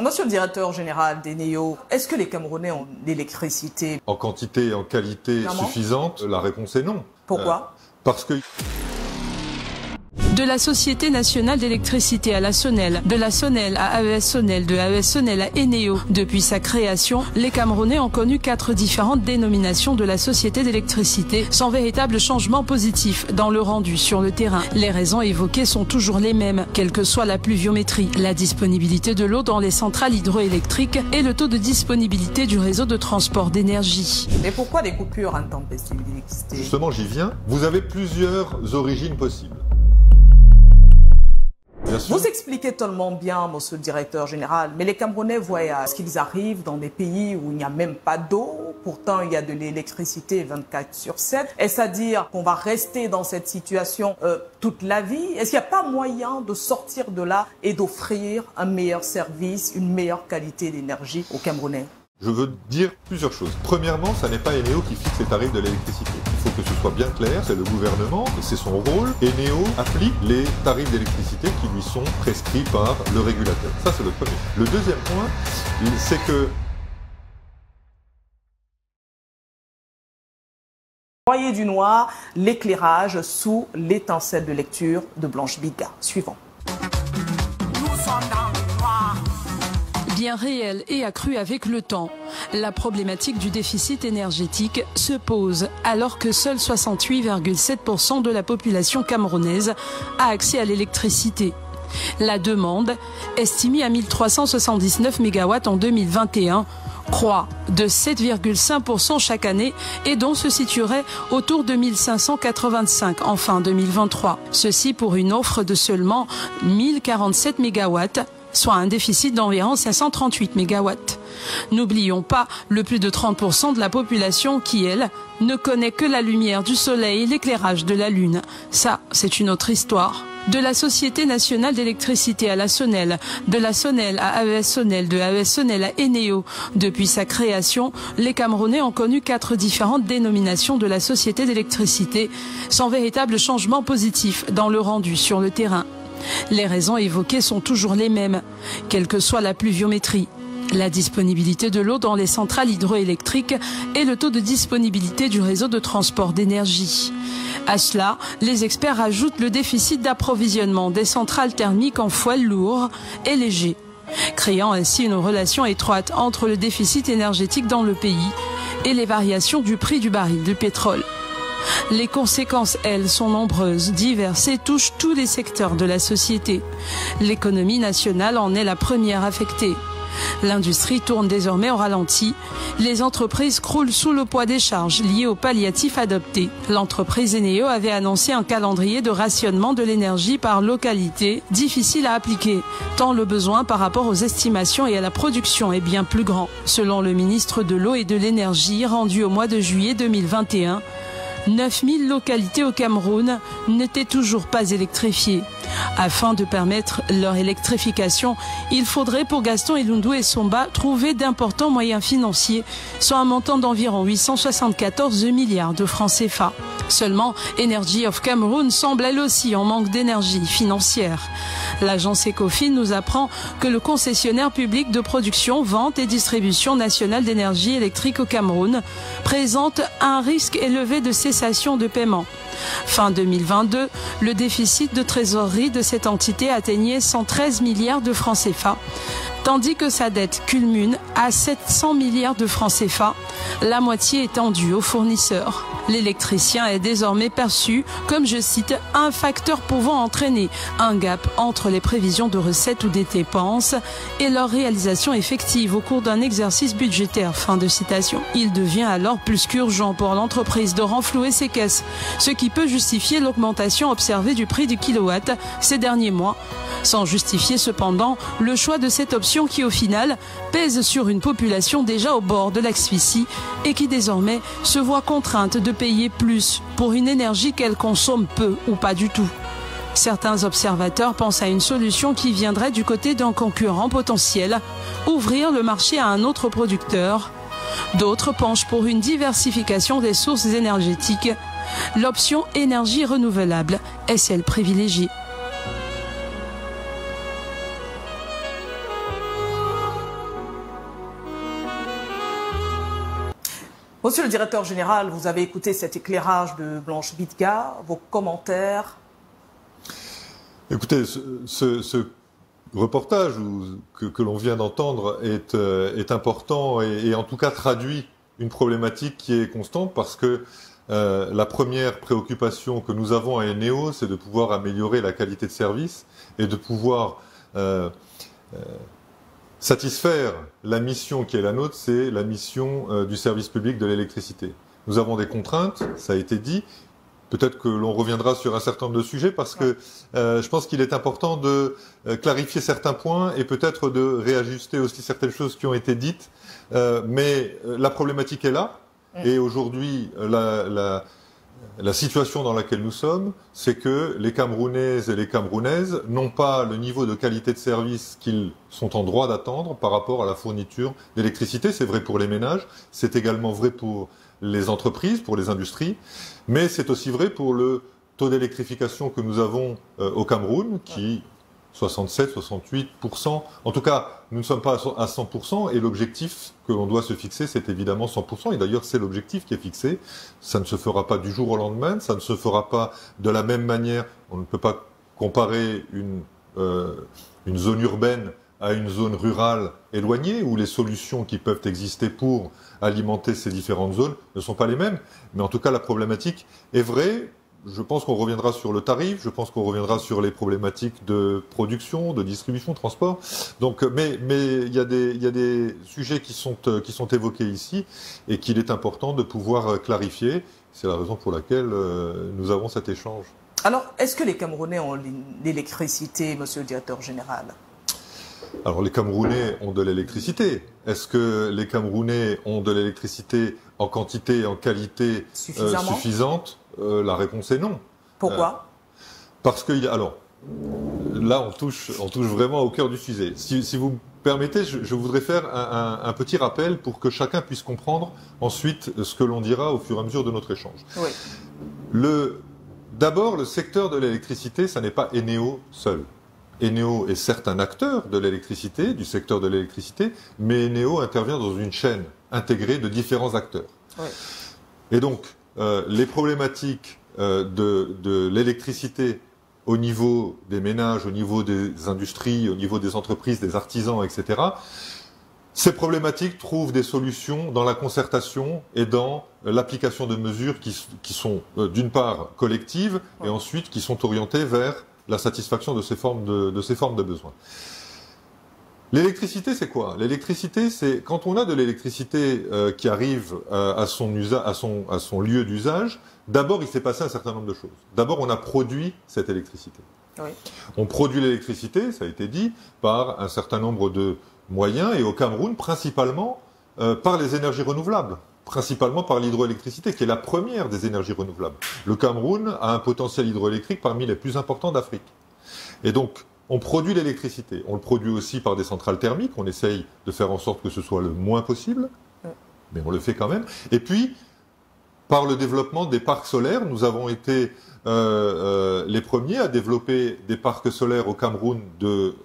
Monsieur le directeur général d'Eneo, est-ce que les Camerounais ont l'électricité en quantité et en qualité suffisante? La réponse est non. Pourquoi? Parce que... De la Société nationale d'électricité à la SONEL, de la SONEL à AES SONEL, de AES SONEL à Eneo. Depuis sa création, les Camerounais ont connu 4 différentes dénominations de la Société d'électricité, sans véritable changement positif dans le rendu sur le terrain. Les raisons évoquées sont toujours les mêmes, quelle que soit la pluviométrie, la disponibilité de l'eau dans les centrales hydroélectriques et le taux de disponibilité du réseau de transport d'énergie. Mais pourquoi des coupures intempestives d'électricité? Justement, j'y viens. Vous avez plusieurs origines possibles. Vous expliquez tellement bien, monsieur le directeur général, mais les Camerounais voient ce qu'ils arrivent dans des pays où il n'y a même pas d'eau, pourtant il y a de l'électricité 24/7. Est-ce à dire qu'on va rester dans cette situation toute la vie? Est-ce qu'il n'y a pas moyen de sortir de là et d'offrir un meilleur service, une meilleure qualité d'énergie aux Camerounais? Je veux dire plusieurs choses. Premièrement, ça n'est pas Eneo qui fixe les tarifs de l'électricité. Il faut que ce soit bien clair, c'est le gouvernement et c'est son rôle. Eneo applique les tarifs d'électricité qui lui sont prescrits par le régulateur. Ça, c'est le premier. Le deuxième point, c'est que... Noyer du noir, l'éclairage sous l'étincelle de lecture de Blanche Biga. Suivant. Bien réel et accru avec le temps, la problématique du déficit énergétique se pose alors que seul 68,7% de la population camerounaise a accès à l'électricité. La demande, estimée à 1379 MW en 2021, croît de 7,5% chaque année et dont se situerait autour de 1585 en fin 2023. Ceci pour une offre de seulement 1047 MW, soit un déficit d'environ 538 MW. N'oublions pas le plus de 30% de la population qui, elle, ne connaît que la lumière du soleil et l'éclairage de la lune. Ça, c'est une autre histoire. De la Société nationale d'électricité à la SONEL, de la SONEL à AES SONEL, de AES SONEL à Eneo. Depuis sa création, les Camerounais ont connu 4 différentes dénominations de la Société d'électricité, sans véritable changement positif dans le rendu sur le terrain. Les raisons évoquées sont toujours les mêmes, quelle que soit la pluviométrie, la disponibilité de l'eau dans les centrales hydroélectriques et le taux de disponibilité du réseau de transport d'énergie. À cela, les experts ajoutent le déficit d'approvisionnement des centrales thermiques en fioul lourd et léger, créant ainsi une relation étroite entre le déficit énergétique dans le pays et les variations du prix du baril de pétrole. Les conséquences, elles, sont nombreuses, diverses et touchent tous les secteurs de la société. L'économie nationale en est la première affectée. L'industrie tourne désormais au ralenti. Les entreprises croulent sous le poids des charges liées aux palliatifs adoptés. L'entreprise Eneo avait annoncé un calendrier de rationnement de l'énergie par localité, difficile à appliquer, tant le besoin par rapport aux estimations et à la production est bien plus grand. Selon le ministre de l'Eau et de l'Énergie, rendu au mois de juillet 2021, 9000 localités au Cameroun n'étaient toujours pas électrifiées. Afin de permettre leur électrification, il faudrait pour Gaston Elundou et Somba trouver d'importants moyens financiers, soit un montant d'environ 874 milliards de francs CFA. Seulement, Energy of Cameroon semble elle aussi en manque d'énergie financière. L'agence Ecofin nous apprend que le concessionnaire public de production, vente et distribution nationale d'énergie électrique au Cameroun présente un risque élevé de cessation de paiement. Fin 2022, le déficit de trésorerie de cette entité atteignait 113 milliards de francs CFA, tandis que sa dette culmine à 700 milliards de francs CFA, la moitié étant due aux fournisseurs. L'électricien est désormais perçu comme, je cite, un facteur pouvant entraîner un gap entre les prévisions de recettes ou des dépenses et leur réalisation effective au cours d'un exercice budgétaire. Fin de citation. Il devient alors plus qu'urgent pour l'entreprise de renflouer ses caisses, ce qui peut justifier l'augmentation observée du prix du kilowatt ces derniers mois, sans justifier cependant le choix de cette option qui au final pèse sur une population déjà au bord de l'asphyxie et qui désormais se voit contrainte de payer plus pour une énergie qu'elle consomme peu ou pas du tout. Certains observateurs pensent à une solution qui viendrait du côté d'un concurrent potentiel, ouvrir le marché à un autre producteur. D'autres penchent pour une diversification des sources énergétiques. L'option énergie renouvelable est celle privilégiée. Monsieur le directeur général, vous avez écouté cet éclairage de Blanche Bidga. Vos commentaires? Écoutez, ce reportage que l'on vient d'entendre est important et en tout cas traduit une problématique qui est constante parce que la première préoccupation que nous avons à Eneo, c'est de pouvoir améliorer la qualité de service et de pouvoir satisfaire la mission qui est la nôtre, c'est la mission du service public de l'électricité. Nous avons des contraintes, ça a été dit. Peut-être que l'on reviendra sur un certain nombre de sujets parce que je pense qu'il est important de clarifier certains points et peut-être de réajuster aussi certaines choses qui ont été dites. Mais la problématique est là. Et aujourd'hui, la situation dans laquelle nous sommes, c'est que les Camerounaises et les Camerounaises n'ont pas le niveau de qualité de service qu'ils sont en droit d'attendre par rapport à la fourniture d'électricité. C'est vrai pour les ménages, c'est également vrai pour les entreprises, pour les industries, mais c'est aussi vrai pour le taux d'électrification que nous avons au Cameroun, qui 67-68%. En tout cas, nous ne sommes pas à 100%, et l'objectif que l'on doit se fixer, c'est évidemment 100%, et d'ailleurs c'est l'objectif qui est fixé. Ça ne se fera pas du jour au lendemain, ça ne se fera pas de la même manière. On ne peut pas comparer une zone urbaine à une zone rurale éloignée, où les solutions qui peuvent exister pour alimenter ces différentes zones ne sont pas les mêmes. Mais en tout cas, la problématique est vraie. Je pense qu'on reviendra sur le tarif, je pense qu'on reviendra sur les problématiques de production, de distribution, de transport. Donc, mais il y a des sujets qui sont évoqués ici et qu'il est important de pouvoir clarifier. C'est la raison pour laquelle nous avons cet échange. Alors, est-ce que les Camerounais ont l'électricité, monsieur le directeur général? Alors, les Camerounais ont de l'électricité. Est-ce que les Camerounais ont de l'électricité en quantité et en qualité suffisante? La réponse est non. Pourquoi? Parce que, alors, là, on touche vraiment au cœur du sujet. Si vous me permettez, je voudrais faire un petit rappel pour que chacun puisse comprendre ensuite ce que l'on dira au fur et à mesure de notre échange. Oui. D'abord, le secteur de l'électricité, ça n'est pas Eneo seul. Eneo est certes un acteur de l'électricité, du secteur de l'électricité, mais Eneo intervient dans une chaîne intégrée de différents acteurs. Oui. Et donc, les problématiques de l'électricité au niveau des ménages, au niveau des industries, au niveau des entreprises, des artisans, etc., ces problématiques trouvent des solutions dans la concertation et dans l'application de mesures qui sont d'une part collectives et ensuite qui sont orientées vers la satisfaction de ces formes de besoins. L'électricité, c'est quoi? L'électricité, c'est quand on a de l'électricité qui arrive à son lieu d'usage. D'abord, il s'est passé un certain nombre de choses. D'abord, on a produit cette électricité. Oui. On produit l'électricité, ça a été dit, par un certain nombre de moyens, et au Cameroun, principalement par les énergies renouvelables. Principalement par l'hydroélectricité, qui est la première des énergies renouvelables. Le Cameroun a un potentiel hydroélectrique parmi les plus importants d'Afrique. Et donc, on produit l'électricité. On le produit aussi par des centrales thermiques. On essaye de faire en sorte que ce soit le moins possible, mais on le fait quand même. Et puis, par le développement des parcs solaires, nous avons été les premiers à développer des parcs solaires au Cameroun de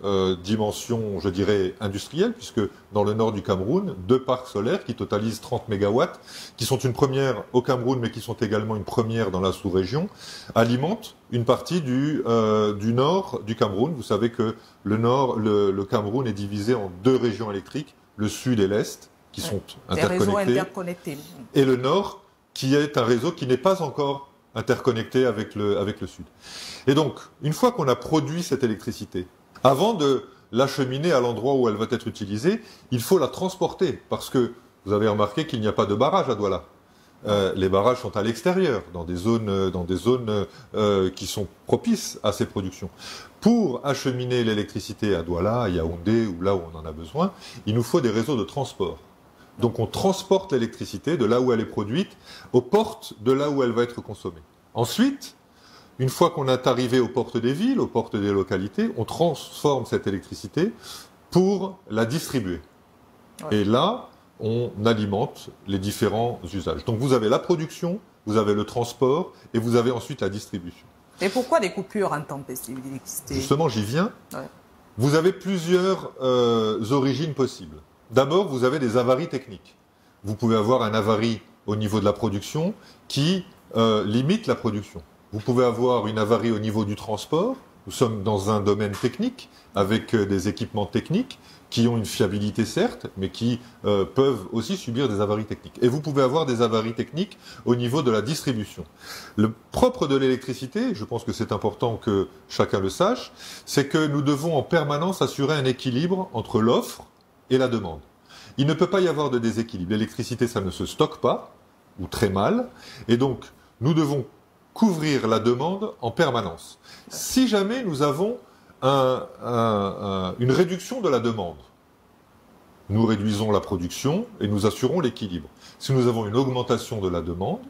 dimension, je dirais, industrielle, puisque dans le nord du Cameroun, 2 parcs solaires qui totalisent 30 mégawatts, qui sont une première au Cameroun, mais qui sont également une première dans la sous-région, alimentent une partie du nord du Cameroun. Vous savez que le Cameroun est divisé en 2 régions électriques, le sud et l'est, qui sont interconnectés, et le nord, qui est un réseau qui n'est pas encore interconnecté avec le sud. Et donc, une fois qu'on a produit cette électricité, avant de l'acheminer à l'endroit où elle va être utilisée, il faut la transporter, parce que vous avez remarqué qu'il n'y a pas de barrage à Douala. Les barrages sont à l'extérieur, dans des zones qui sont propices à ces productions. Pour acheminer l'électricité à Douala, à Yaoundé, ou là où on en a besoin, il nous faut des réseaux de transport. Donc on transporte l'électricité de là où elle est produite aux portes de là où elle va être consommée. Ensuite, une fois qu'on est arrivé aux portes des villes, aux portes des localités, on transforme cette électricité pour la distribuer. Ouais. Et là, on alimente les différents usages. Donc vous avez la production, vous avez le transport et vous avez ensuite la distribution. Et pourquoi des coupures intempestives d'électricité? Justement, j'y viens. Ouais. Vous avez plusieurs origines possibles. D'abord, vous avez des avaries techniques. Vous pouvez avoir une avarie au niveau de la production qui limitent la production. Vous pouvez avoir une avarie au niveau du transport. Nous sommes dans un domaine technique avec des équipements techniques qui ont une fiabilité certes, mais qui peuvent aussi subir des avaries techniques. Et vous pouvez avoir des avaries techniques au niveau de la distribution. Le propre de l'électricité, je pense que c'est important que chacun le sache, c'est que nous devons en permanence assurer un équilibre entre l'offre et la demande. Il ne peut pas y avoir de déséquilibre. L'électricité, ça ne se stocke pas, ou très mal, et donc nous devons couvrir la demande en permanence. Si jamais nous avons une réduction de la demande, nous réduisons la production et nous assurons l'équilibre. Si nous avons une augmentation de la demande,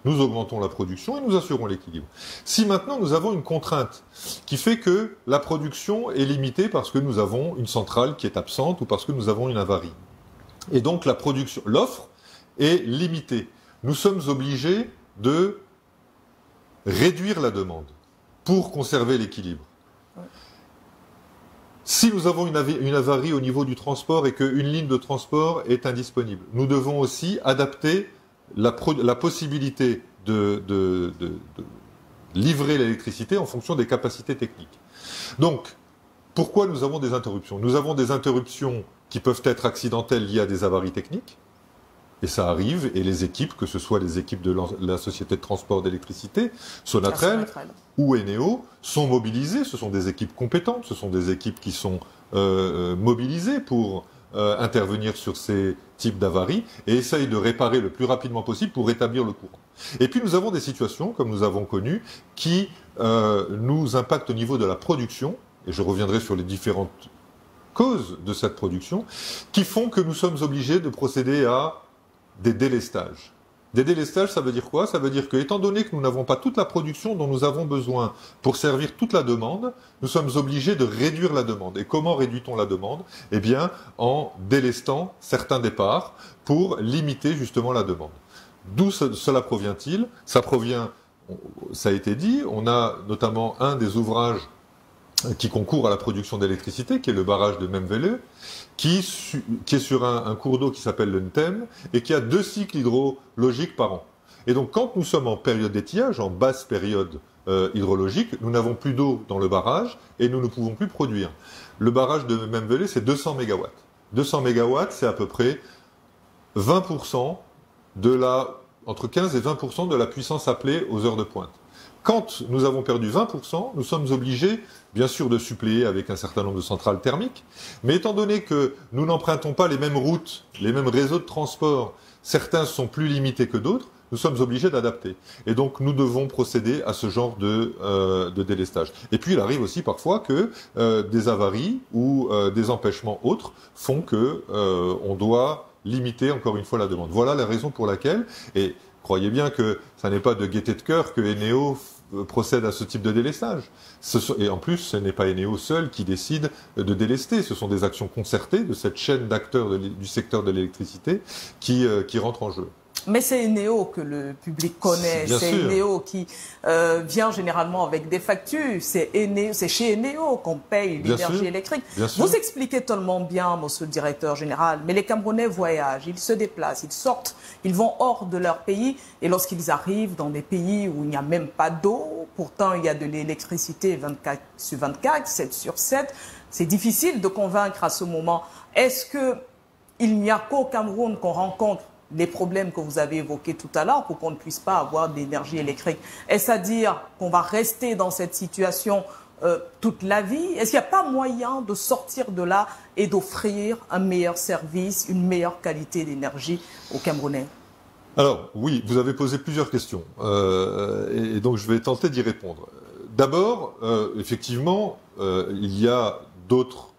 nous augmentons la production et nous assurons l'équilibre. Si maintenant nous avons une contrainte qui fait que la production est limitée parce que nous avons une centrale qui est absente ou parce que nous avons une avarie, et donc la production, l'offre est limitée, nous sommes obligés de réduire la demande pour conserver l'équilibre. Si nous avons une avarie au niveau du transport et qu'une ligne de transport est indisponible, nous devons aussi adapter la possibilité de livrer l'électricité en fonction des capacités techniques. Donc, pourquoi nous avons des interruptions? Nous avons des interruptions qui peuvent être accidentelles liées à des avaries techniques, et ça arrive, et les équipes, que ce soit les équipes de la société de transport d'électricité, Sonatrel ou Eneo, sont mobilisées. Ce sont des équipes compétentes, ce sont des équipes qui sont mobilisées pour intervenir sur ces types d'avaries et essayent de réparer le plus rapidement possible pour rétablir le courant. Et puis nous avons des situations, comme nous avons connu, qui nous impactent au niveau de la production, et je reviendrai sur les différentes causes de cette production, qui font que nous sommes obligés de procéder à des délestages. Des délestages, ça veut dire quoi? Ça veut dire que, étant donné que nous n'avons pas toute la production dont nous avons besoin pour servir toute la demande, nous sommes obligés de réduire la demande. Et comment réduit-on la demande? Eh bien, en délestant certains départs pour limiter justement la demande. D'où cela provient-il? Ça provient, ça a été dit, on a notamment un des ouvrages qui concourt à la production d'électricité, qui est le barrage de Memvele, qui est sur un cours d'eau qui s'appelle le Ntem, et qui a 2 cycles hydrologiques par an. Et donc, quand nous sommes en période d'étiage, en basse période hydrologique, nous n'avons plus d'eau dans le barrage, et nous ne pouvons plus produire. Le barrage de Memvele, c'est 200 MW. 200 MW, c'est à peu près 20% entre 15 et 20% de la puissance appelée aux heures de pointe. Quand nous avons perdu 20%, nous sommes obligés, bien sûr, de suppléer avec un certain nombre de centrales thermiques, mais étant donné que nous n'empruntons pas les mêmes routes, les mêmes réseaux de transport, certains sont plus limités que d'autres, nous sommes obligés d'adapter. Et donc, nous devons procéder à ce genre de délestage. Et puis, il arrive aussi parfois que des avaries ou des empêchements autres font que on doit limiter encore une fois la demande. Voilà la raison pour laquelle, et croyez bien que ça n'est pas de gaieté de cœur que Eneo procède à ce type de délestage. Et en plus, ce n'est pas Eneo seul qui décide de délester. Ce sont des actions concertées de cette chaîne d'acteurs du secteur de l'électricité qui rentrent en jeu. Mais c'est Eneo que le public connaît, c'est Eneo qui vient généralement avec des factures, c'est chez Eneo qu'on paye l'énergie électrique. Vous expliquez tellement bien, monsieur le directeur général, mais les Camerounais voyagent, ils se déplacent, ils sortent, ils vont hors de leur pays, et lorsqu'ils arrivent dans des pays où il n'y a même pas d'eau, pourtant il y a de l'électricité 24/24, 7/7, c'est difficile de convaincre à ce moment. Est-ce qu'il n'y a qu'au Cameroun qu'on rencontre les problèmes que vous avez évoqués tout à l'heure pour qu'on ne puisse pas avoir d'énergie électrique? Est-ce à dire qu'on va rester dans cette situation toute la vie? Est-ce qu'il n'y a pas moyen de sortir de là et d'offrir un meilleur service, une meilleure qualité d'énergie aux Camerounais? Alors oui, vous avez posé plusieurs questions et donc je vais tenter d'y répondre. D'abord, effectivement, il y a d'autres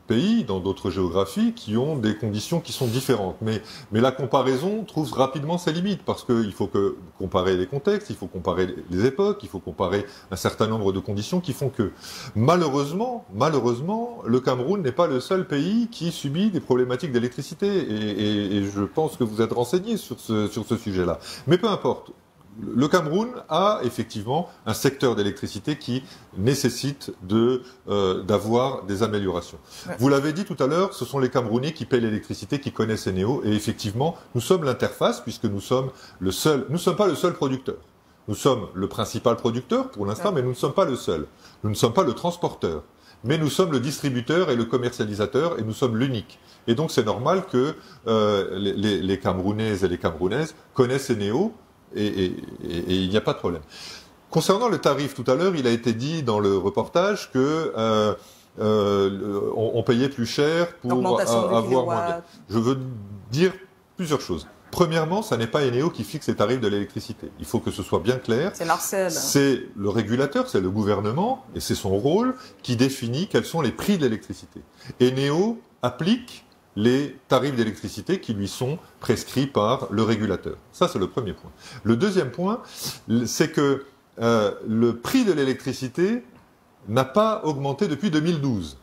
pays, dans d'autres géographies, qui ont des conditions qui sont différentes. Mais la comparaison trouve rapidement ses limites, parce qu'il faut comparer les contextes, il faut comparer les époques, il faut comparer un certain nombre de conditions qui font que, malheureusement, le Cameroun n'est pas le seul pays qui subit des problématiques d'électricité. Et je pense que vous êtes renseigné sur ce sujet-là. Mais peu importe. le Cameroun a effectivement un secteur d'électricité qui nécessite d'avoir des améliorations. Ouais. Vous l'avez dit tout à l'heure, ce sont les Camerounais qui paient l'électricité, qui connaissent Eneo, et effectivement, nous sommes l'interface puisque nous sommes pas le seul producteur. Nous sommes le principal producteur pour l'instant, mais nous ne sommes pas le seul. Nous ne sommes pas le transporteur, mais nous sommes le distributeur et le commercialisateur, et nous sommes l'unique. Et donc c'est normal que les Camerounaises et les Camerounaises connaissent Eneo, et il n'y a pas de problème. Concernant le tarif, tout à l'heure, il a été dit dans le reportage que on payait plus cher pour avoir moins bien. Je veux dire plusieurs choses. Premièrement, ça n'est pas Eneo qui fixe les tarifs de l'électricité. Il faut que ce soit bien clair. C'est l'ARCEP. C'est le régulateur, c'est le gouvernement, et c'est son rôle qui définit quels sont les prix de l'électricité. Eneo applique les tarifs d'électricité qui lui sont prescrits par le régulateur. Ça, c'est le premier point. Le deuxième point, c'est que le prix de l'électricité n'a pas augmenté depuis 2012.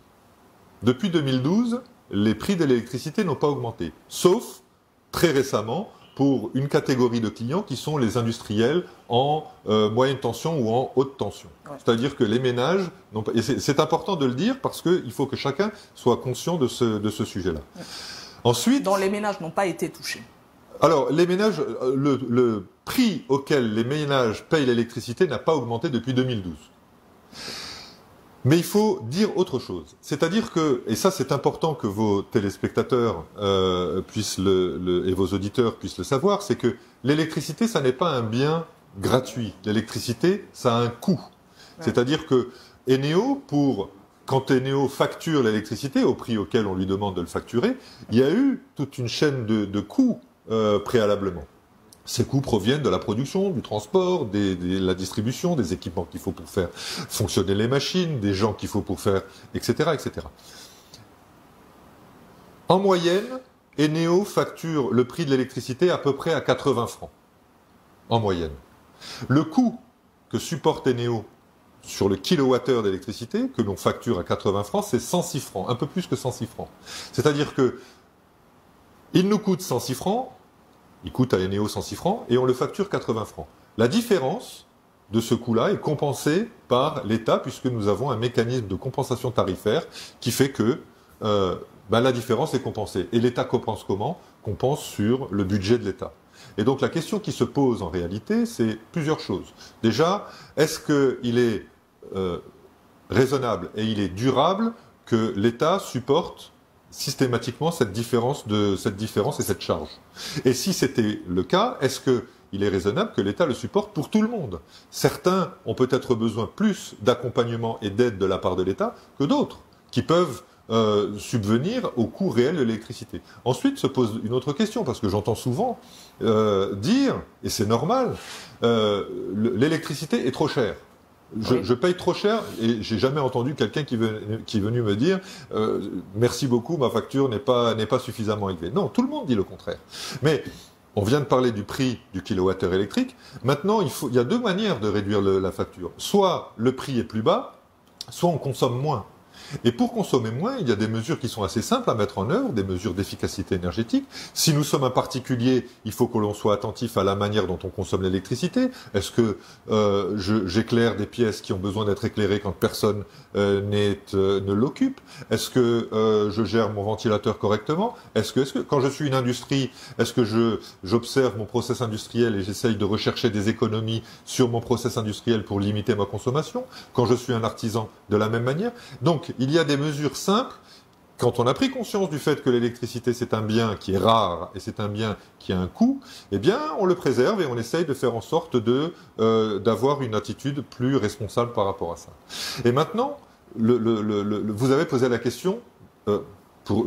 Depuis 2012, les prix de l'électricité n'ont pas augmenté, sauf très récemment pour une catégorie de clients qui sont les industriels en moyenne tension ou en haute tension. Ouais. C'est-à-dire que les ménages n'ont pas... Et c'est important de le dire parce qu'il faut que chacun soit conscient de ce sujet-là. Ouais. Ensuite... dont les ménages n'ont pas été touchés. Alors, les ménages, le prix auquel les ménages payent l'électricité n'a pas augmenté depuis 2012. Mais il faut dire autre chose. C'est-à-dire que, et ça c'est important que vos téléspectateurs et vos auditeurs puissent le savoir, c'est que l'électricité, ça n'est pas un bien gratuit. L'électricité, ça a un coût. Ouais. C'est-à-dire que Eneo, quand Eneo facture l'électricité au prix auquel on lui demande de le facturer, il y a eu toute une chaîne de coûts préalablement. Ces coûts proviennent de la production, du transport, de la distribution, des équipements qu'il faut pour faire fonctionner les machines, des gens qu'il faut pour faire, etc., etc. En moyenne, Eneo facture le prix de l'électricité à peu près à 80 francs. En moyenne. Le coût que supporte Eneo sur le kilowattheure d'électricité, que l'on facture à 80 francs, c'est 106 francs, un peu plus que 106 francs. C'est-à-dire que il nous coûte 106 francs, il coûte à Eneo 106 francs et on le facture 80 francs. La différence de ce coût-là est compensée par l'État puisque nous avons un mécanisme de compensation tarifaire qui fait que la différence est compensée. Et l'État compense comment? Compense sur le budget de l'État. Et donc la question qui se pose en réalité, c'est plusieurs choses. Déjà, est-ce qu'il est raisonnable et il est durable que l'État supporte systématiquement cette différence et cette charge. Et si c'était le cas, est-ce qu'il est raisonnable que l'État le supporte pour tout le monde? Certains ont peut-être besoin plus d'accompagnement et d'aide de la part de l'État que d'autres, qui peuvent subvenir au coût réel de l'électricité. Ensuite se pose une autre question, parce que j'entends souvent dire, et c'est normal, l'électricité est trop chère. Je paye trop cher et j'ai jamais entendu quelqu'un qui est venu me dire merci beaucoup, ma facture n'est pas suffisamment élevée. Non, tout le monde dit le contraire. Mais on vient de parler du prix du kilowattheure électrique. Maintenant, il y a deux manières de réduire la facture. Soit le prix est plus bas, soit on consomme moins. Et pour consommer moins, il y a des mesures qui sont assez simples à mettre en œuvre, des mesures d'efficacité énergétique. Si nous sommes un particulier, il faut que l'on soit attentif à la manière dont on consomme l'électricité. Est-ce que j'éclaire des pièces qui ont besoin d'être éclairées quand personne ne l'occupe? Est-ce que je gère mon ventilateur correctement? Est-ce que quand je suis une industrie, est-ce que j'observe mon process industriel et j'essaye de rechercher des économies sur mon process industriel pour limiter ma consommation? Quand je suis un artisan, de la même manière. Donc, il y a des mesures simples. Quand on a pris conscience du fait que l'électricité c'est un bien qui est rare et c'est un bien qui a un coût, eh bien on le préserve et on essaye de faire en sorte d'avoir une attitude plus responsable par rapport à ça. Et maintenant, vous avez posé la question, pour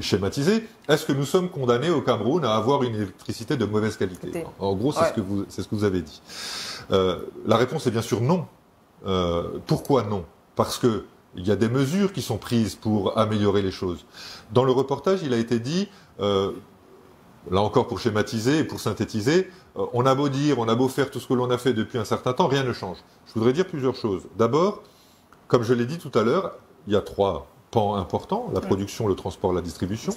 schématiser, est-ce que nous sommes condamnés au Cameroun à avoir une électricité de mauvaise qualité? En gros, c'est ce que vous avez dit. La réponse est bien sûr non. Pourquoi non? Parce que il y a des mesures qui sont prises pour améliorer les choses. Dans le reportage, il a été dit, là encore pour schématiser et pour synthétiser, on a beau dire, on a beau faire tout ce que l'on a fait depuis un certain temps, rien ne change. Je voudrais dire plusieurs choses. D'abord, comme je l'ai dit tout à l'heure, il y a trois pans importants, la production, le transport, la distribution.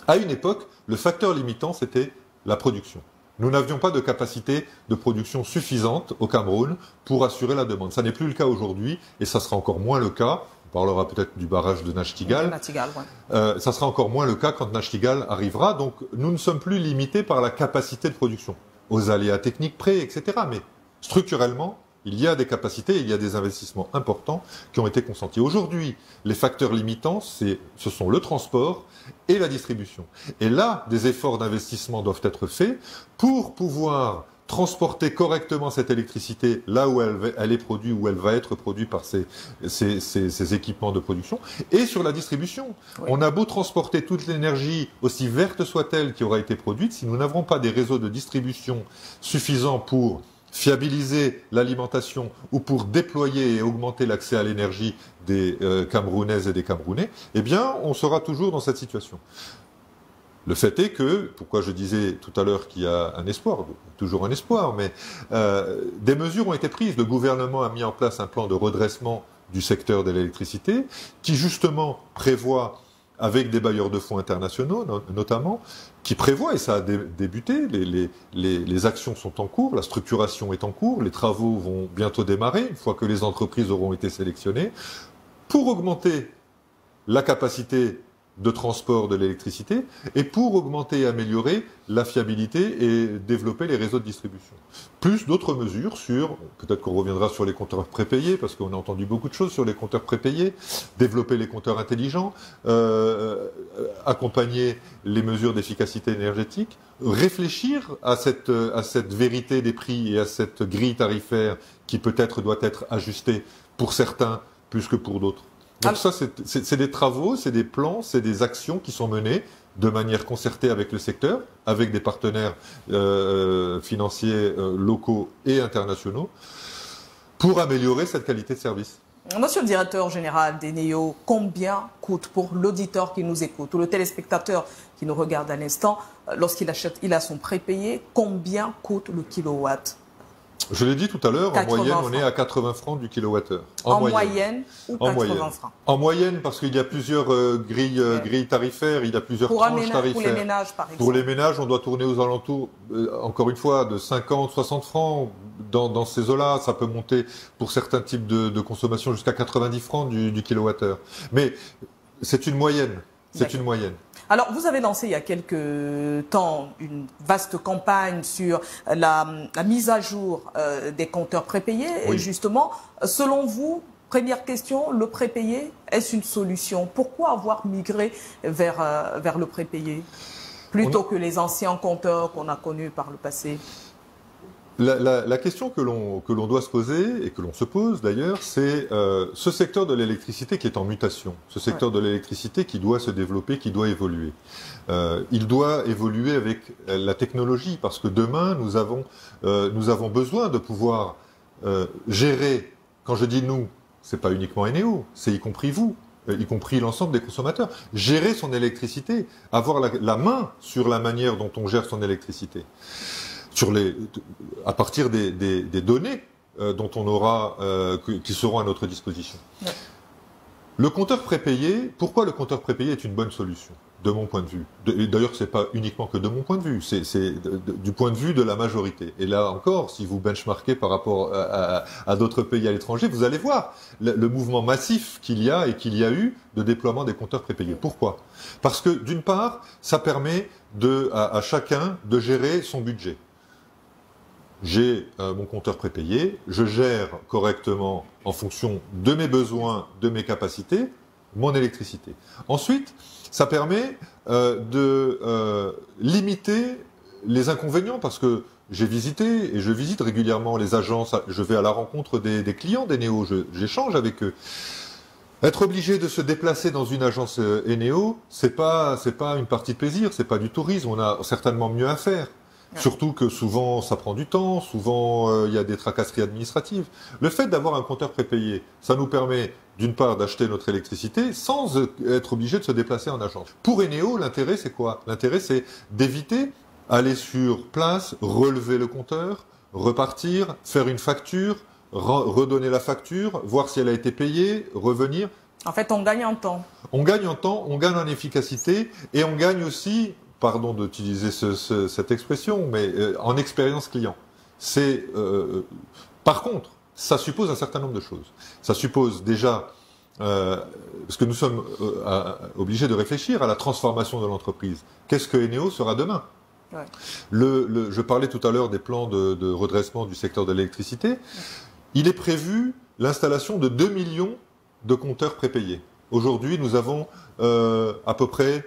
À une époque, le facteur limitant, c'était la production. Nous n'avions pas de capacité de production suffisante au Cameroun pour assurer la demande. Ça n'est plus le cas aujourd'hui et ça sera encore moins le cas. On parlera peut-être du barrage de Nachtigal. Ouais. Ça sera encore moins le cas quand Nachtigal arrivera. Donc nous ne sommes plus limités par la capacité de production, aux aléas techniques près, etc. Mais structurellement, il y a des capacités, il y a des investissements importants qui ont été consentis. Aujourd'hui, les facteurs limitants, ce sont le transport et la distribution. Et là, des efforts d'investissement doivent être faits pour pouvoir transporter correctement cette électricité là où elle est produite, où elle va être produite par ces équipements de production, et sur la distribution. Oui. On a beau transporter toute l'énergie, aussi verte soit-elle, qui aura été produite, si nous n'avons pas des réseaux de distribution suffisants pour fiabiliser l'alimentation ou pour déployer et augmenter l'accès à l'énergie des Camerounaises et des Camerounais, eh bien, on sera toujours dans cette situation. Le fait est que, pourquoi je disais tout à l'heure qu'il y a un espoir, toujours un espoir, mais des mesures ont été prises. Le gouvernement a mis en place un plan de redressement du secteur de l'électricité qui justement prévoit, avec des bailleurs de fonds internationaux notamment, qui prévoit, et ça a débuté, les actions sont en cours, la structuration est en cours, les travaux vont bientôt démarrer, une fois que les entreprises auront été sélectionnées, pour augmenter la capacité de transport de l'électricité et pour augmenter et améliorer la fiabilité et développer les réseaux de distribution. Plus d'autres mesures sur, peut-être qu'on reviendra sur les compteurs prépayés, parce qu'on a entendu beaucoup de choses sur les compteurs prépayés, développer les compteurs intelligents, accompagner les mesures d'efficacité énergétique, réfléchir à cette vérité des prix et à cette grille tarifaire qui peut-être doit être ajustée pour certains plus que pour d'autres. Donc ça, c'est des travaux, c'est des plans, c'est des actions qui sont menées de manière concertée avec le secteur, avec des partenaires financiers locaux et internationaux, pour améliorer cette qualité de service. Monsieur le directeur général d'Eneo, combien coûte pour l'auditeur qui nous écoute ou le téléspectateur qui nous regarde à l'instant, lorsqu'il achète, il a son prépayé, combien coûte le kilowatt ? Je l'ai dit tout à l'heure, en moyenne, on est à 80 francs du kilowattheure. En moyenne ou 80 francs? En moyenne, parce qu'il y a plusieurs grilles tarifaires, il y a plusieurs tranches tarifaires. Pour les ménages, par exemple. Pour les ménages, on doit tourner aux alentours, encore une fois, de 50, 60 francs. Dans ces eaux-là, ça peut monter pour certains types de consommation jusqu'à 90 francs du kilowattheure. Mais c'est une moyenne. C'est une moyenne. Alors, vous avez lancé il y a quelques temps une vaste campagne sur la mise à jour des compteurs prépayés. Oui. Et justement, selon vous, première question, le prépayé, est-ce une solution? Pourquoi avoir migré vers le prépayé plutôt que les anciens compteurs qu'on a connus par le passé? La question que l'on doit se poser, et que l'on se pose d'ailleurs, c'est ce secteur de l'électricité qui est en mutation, ce secteur de l'électricité qui doit se développer, qui doit évoluer. Il doit évoluer avec la technologie, parce que demain, nous avons besoin de pouvoir gérer, quand je dis nous, c'est pas uniquement Eneo, c'est y compris vous, y compris l'ensemble des consommateurs, gérer son électricité, avoir la main sur la manière dont on gère son électricité. À partir des données dont on aura, qui seront à notre disposition. Ouais. Le compteur prépayé, pourquoi le compteur prépayé est une bonne solution, de mon point de vue? D'ailleurs, c'est pas uniquement que de mon point de vue, c'est du point de vue de la majorité. Et là encore, si vous benchmarkez par rapport à d'autres pays à l'étranger, vous allez voir le mouvement massif qu'il y a et qu'il y a eu de déploiement des compteurs prépayés. Pourquoi? Parce que d'une part, ça permet à chacun de gérer son budget. J'ai mon compteur prépayé, je gère correctement en fonction de mes besoins, de mes capacités, mon électricité. Ensuite, ça permet de limiter les inconvénients parce que j'ai visité et je visite régulièrement les agences, je vais à la rencontre des clients d'Eneo, j'échange avec eux. Être obligé de se déplacer dans une agence Eneo, c'est pas une partie de plaisir, c'est pas du tourisme, on a certainement mieux à faire. Surtout que souvent ça prend du temps, souvent il y a des tracasseries administratives. Le fait d'avoir un compteur prépayé, ça nous permet d'une part d'acheter notre électricité sans être obligé de se déplacer en agence. Pour Eneo, l'intérêt c'est quoi? L'intérêt c'est d'éviter aller sur place, relever le compteur, repartir, faire une facture, redonner la facture, voir si elle a été payée, revenir. En fait, on gagne en temps. On gagne en temps, on gagne en efficacité et on gagne aussi pardon d'utiliser cette expression, mais en expérience client. Par contre, ça suppose un certain nombre de choses. Ça suppose déjà, parce que nous sommes obligés de réfléchir à la transformation de l'entreprise. Qu'est-ce que Eneo sera demain ? Ouais. Je parlais tout à l'heure des plans de redressement du secteur de l'électricité. Il est prévu l'installation de 2 millions de compteurs prépayés. Aujourd'hui, nous avons à peu près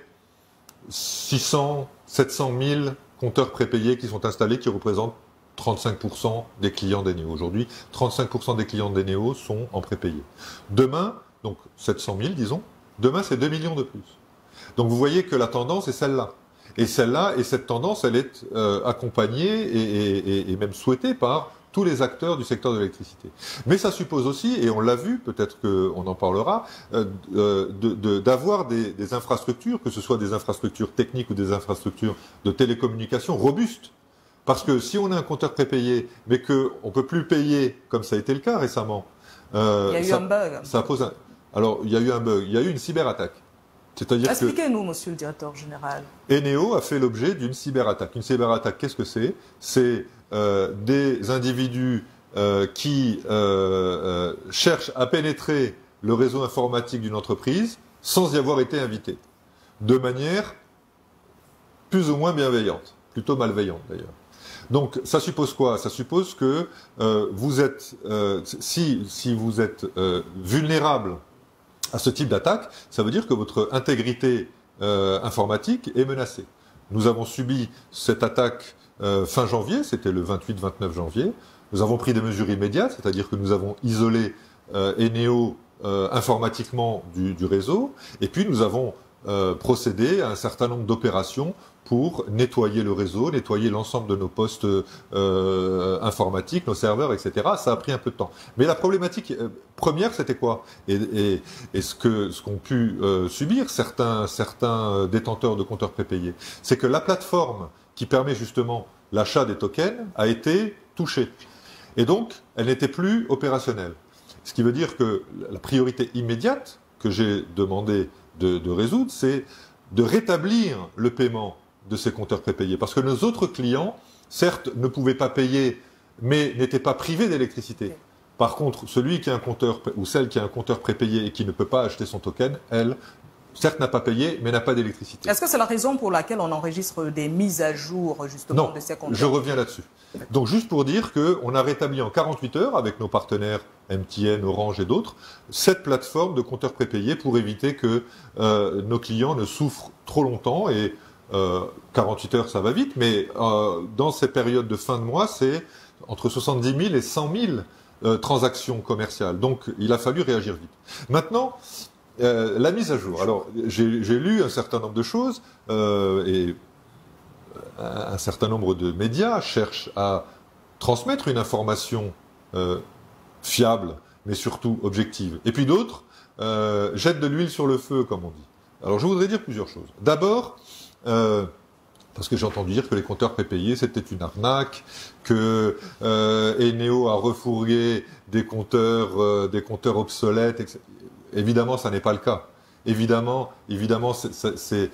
600, 700 000 compteurs prépayés qui sont installés, qui représentent 35% des clients d'Eneo. Aujourd'hui, 35% des clients d'Eneo sont en prépayé. Demain, donc 700 000 disons, demain c'est 2 millions de plus. Donc vous voyez que la tendance est celle-là. Et cette tendance, elle est accompagnée et même souhaitée par tous les acteurs du secteur de l'électricité. Mais ça suppose aussi, et on l'a vu, peut-être qu'on en parlera, d'avoir des infrastructures, que ce soit des infrastructures techniques ou des infrastructures de télécommunications robustes. Parce que si on a un compteur prépayé, mais qu'on ne peut plus payer, comme ça a été le cas récemment, il y a eu un bug. Alors, il y a eu un bug, il y a eu une cyberattaque. Expliquez-nous, monsieur le directeur général. Eneo a fait l'objet d'une cyberattaque. Une cyberattaque, qu'est-ce que c'est ? C'est des individus qui cherchent à pénétrer le réseau informatique d'une entreprise sans y avoir été invités, de manière plus ou moins bienveillante, plutôt malveillante d'ailleurs. Donc ça suppose quoi ? Ça suppose que vous êtes, si vous êtes vulnérable à ce type d'attaque, ça veut dire que votre intégrité informatique est menacée. Nous avons subi cette attaque fin janvier, c'était le 28-29 janvier. Nous avons pris des mesures immédiates, c'est-à-dire que nous avons isolé Eneo informatiquement du réseau, et puis nous avons procédé à un certain nombre d'opérations pour nettoyer le réseau, nettoyer l'ensemble de nos postes informatiques, nos serveurs, etc. Ça a pris un peu de temps. Mais la problématique première, c'était quoi ? Et ce qu'ont pu subir certains détenteurs de compteurs prépayés, c'est que la plateforme qui permet justement l'achat des tokens a été touchée. Et donc, elle n'était plus opérationnelle. Ce qui veut dire que la priorité immédiate que j'ai demandé de résoudre, c'est de rétablir le paiement de ces compteurs prépayés. Parce que nos autres clients, certes, ne pouvaient pas payer, mais n'étaient pas privés d'électricité. Par contre, celui qui a un compteur, ou celle qui a un compteur prépayé et qui ne peut pas acheter son token, elle, certes, n'a pas payé, mais n'a pas d'électricité. Est-ce que c'est la raison pour laquelle on enregistre des mises à jour, justement, de ces compteurs ? Non, je reviens là-dessus. Donc, juste pour dire qu'on a rétabli en 48 heures, avec nos partenaires MTN, Orange et d'autres, cette plateforme de compteurs prépayés pour éviter que nos clients ne souffrent trop longtemps. Et 48 heures, ça va vite, mais dans ces périodes de fin de mois, c'est entre 70 000 et 100 000 transactions commerciales. Donc, il a fallu réagir vite. Maintenant, la mise à jour. Alors, j'ai lu un certain nombre de choses et un certain nombre de médias cherchent à transmettre une information fiable, mais surtout objective. Et puis d'autres jettent de l'huile sur le feu, comme on dit. Alors, je voudrais dire plusieurs choses. D'abord, parce que j'ai entendu dire que les compteurs prépayés, c'était une arnaque, que Eneo a refourgué des compteurs obsolètes, etc. Évidemment, ça n'est pas le cas. Évidemment, c'est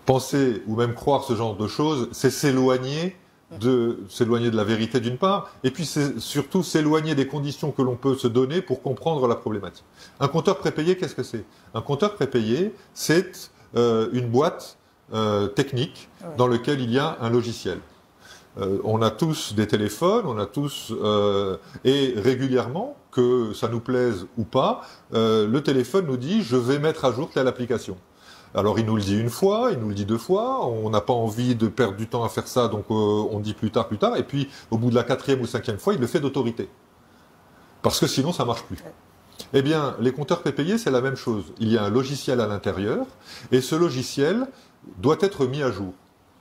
penser ou même croire ce genre de choses, c'est s'éloigner de la vérité d'une part, et puis c'est surtout s'éloigner des conditions que l'on peut se donner pour comprendre la problématique. Un compteur prépayé, qu'est-ce que c'est ? Un compteur prépayé, c'est une boîte technique dans laquelle il y a un logiciel. On a tous des téléphones, on a tous et régulièrement, que ça nous plaise ou pas, le téléphone nous dit je vais mettre à jour telle application. Alors il nous le dit une fois, il nous le dit deux fois, on n'a pas envie de perdre du temps à faire ça, donc on dit plus tard, et puis au bout de la 4e ou 5e fois, il le fait d'autorité. Parce que sinon ça marche plus. Eh bien, les compteurs prépayés, c'est la même chose. Il y a un logiciel à l'intérieur, et ce logiciel doit être mis à jour.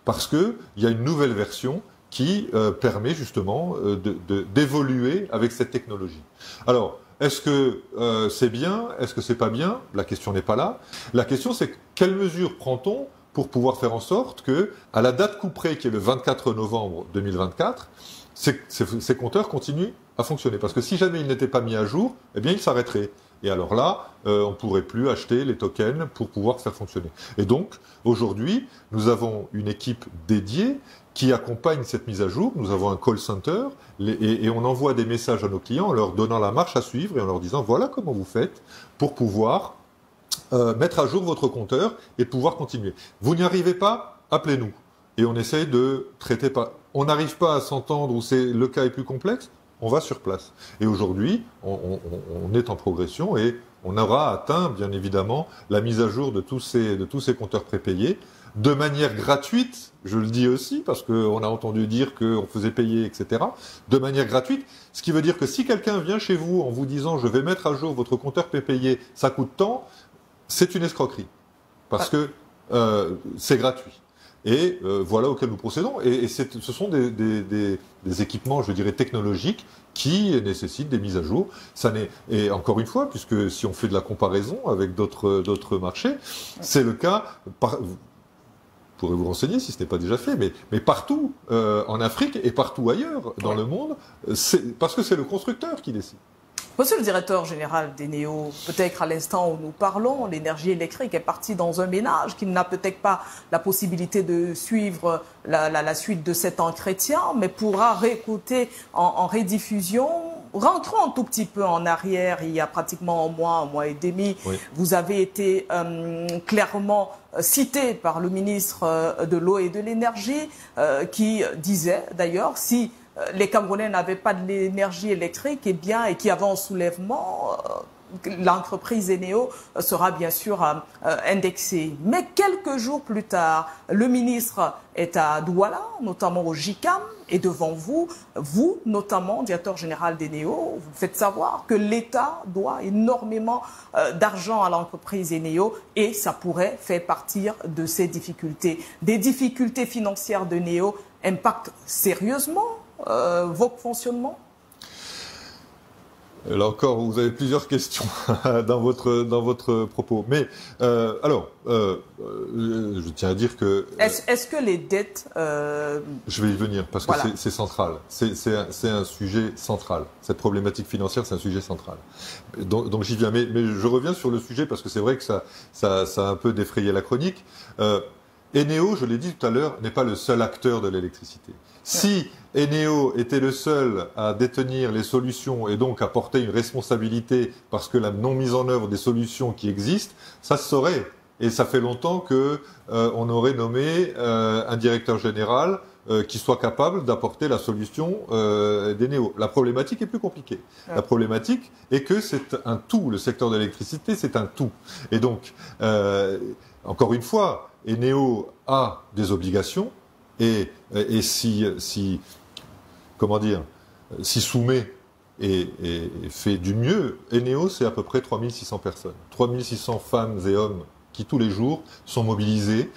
Parce qu'il y a une nouvelle version qui permet justement d'évoluer avec cette technologie. Alors, est-ce que c'est bien ? Est-ce que c'est pas bien ? La question n'est pas là. La question, c'est quelles mesures prend-on pour pouvoir faire en sorte que, à la date couperée, qui est le 24 novembre 2024, ces compteurs continuent à fonctionner. Parce que si jamais ils n'étaient pas mis à jour, eh bien, ils s'arrêteraient. Et alors là, on ne pourrait plus acheter les tokens pour pouvoir faire fonctionner. Et donc, aujourd'hui, nous avons une équipe dédiée qui accompagne cette mise à jour. Nous avons un call center et on envoie des messages à nos clients en leur donnant la marche à suivre et en leur disant voilà comment vous faites pour pouvoir mettre à jour votre compteur et pouvoir continuer. Vous n'y arrivez pas, appelez-nous. Et on essaye de traiter pas. On n'arrive pas à s'entendre ou le cas est plus complexe, on va sur place. Et aujourd'hui, on est en progression et on aura atteint, bien évidemment, la mise à jour de tous ces compteurs prépayés de manière gratuite, je le dis aussi, parce qu'on a entendu dire qu'on faisait payer, etc., de manière gratuite, ce qui veut dire que si quelqu'un vient chez vous en vous disant « je vais mettre à jour votre compteur prépayé, ça coûte tant », c'est une escroquerie, parce que c'est gratuit. Et voilà auquel nous procédons. Et ce sont des équipements, je dirais, technologiques qui nécessitent des mises à jour. Et encore une fois, puisque si on fait de la comparaison avec d'autres marchés, c'est le cas... Vous pourrez vous renseigner si ce n'est pas déjà fait, mais partout en Afrique et partout ailleurs dans le monde, parce que c'est le constructeur qui décide. Monsieur le directeur général d'Eneo, peut-être à l'instant où nous parlons, l'énergie électrique est partie dans un ménage qui n'a peut-être pas la possibilité de suivre la suite de cet entretien, mais pourra réécouter en rediffusion. Rentrons un tout petit peu en arrière, il y a pratiquement un mois et demi, oui. Vous avez été clairement cité par le ministre de l'eau et de l'énergie qui disait d'ailleurs si les Camerounais n'avaient pas de l'énergie électrique et qui avaient un soulèvement, l'entreprise Eneo sera bien sûr indexée. Mais quelques jours plus tard, le ministre est à Douala, notamment au JICAM, et devant vous, notamment, directeur général d'Eneo, vous faites savoir que l'État doit énormément d'argent à l'entreprise Eneo et ça pourrait faire partir de ces difficultés. Des difficultés financières d'Eneo impactent sérieusement votre fonctionnement? Là encore, vous avez plusieurs questions dans votre propos. Mais je tiens à dire que... Est-ce que les dettes... Je vais y venir, parce que c'est central. C'est un sujet central. Cette problématique financière, c'est un sujet central. Donc j'y viens. Mais je reviens sur le sujet, parce que c'est vrai que ça a un peu défrayé la chronique. Eneo, je l'ai dit tout à l'heure, n'est pas le seul acteur de l'électricité. Si Eneo était le seul à détenir les solutions et donc à porter une responsabilité parce que la non mise en œuvre des solutions qui existent, ça se saurait. Et ça fait longtemps que on aurait nommé un directeur général qui soit capable d'apporter la solution d'Eneo. La problématique est plus compliquée. Ouais. La problématique est que c'est un tout. Le secteur de l'électricité, c'est un tout. Et donc, encore une fois, Eneo a des obligations et si soumet et fait du mieux, Eneo, c'est à peu près 3600 personnes. 3600 femmes et hommes qui, tous les jours, sont mobilisés,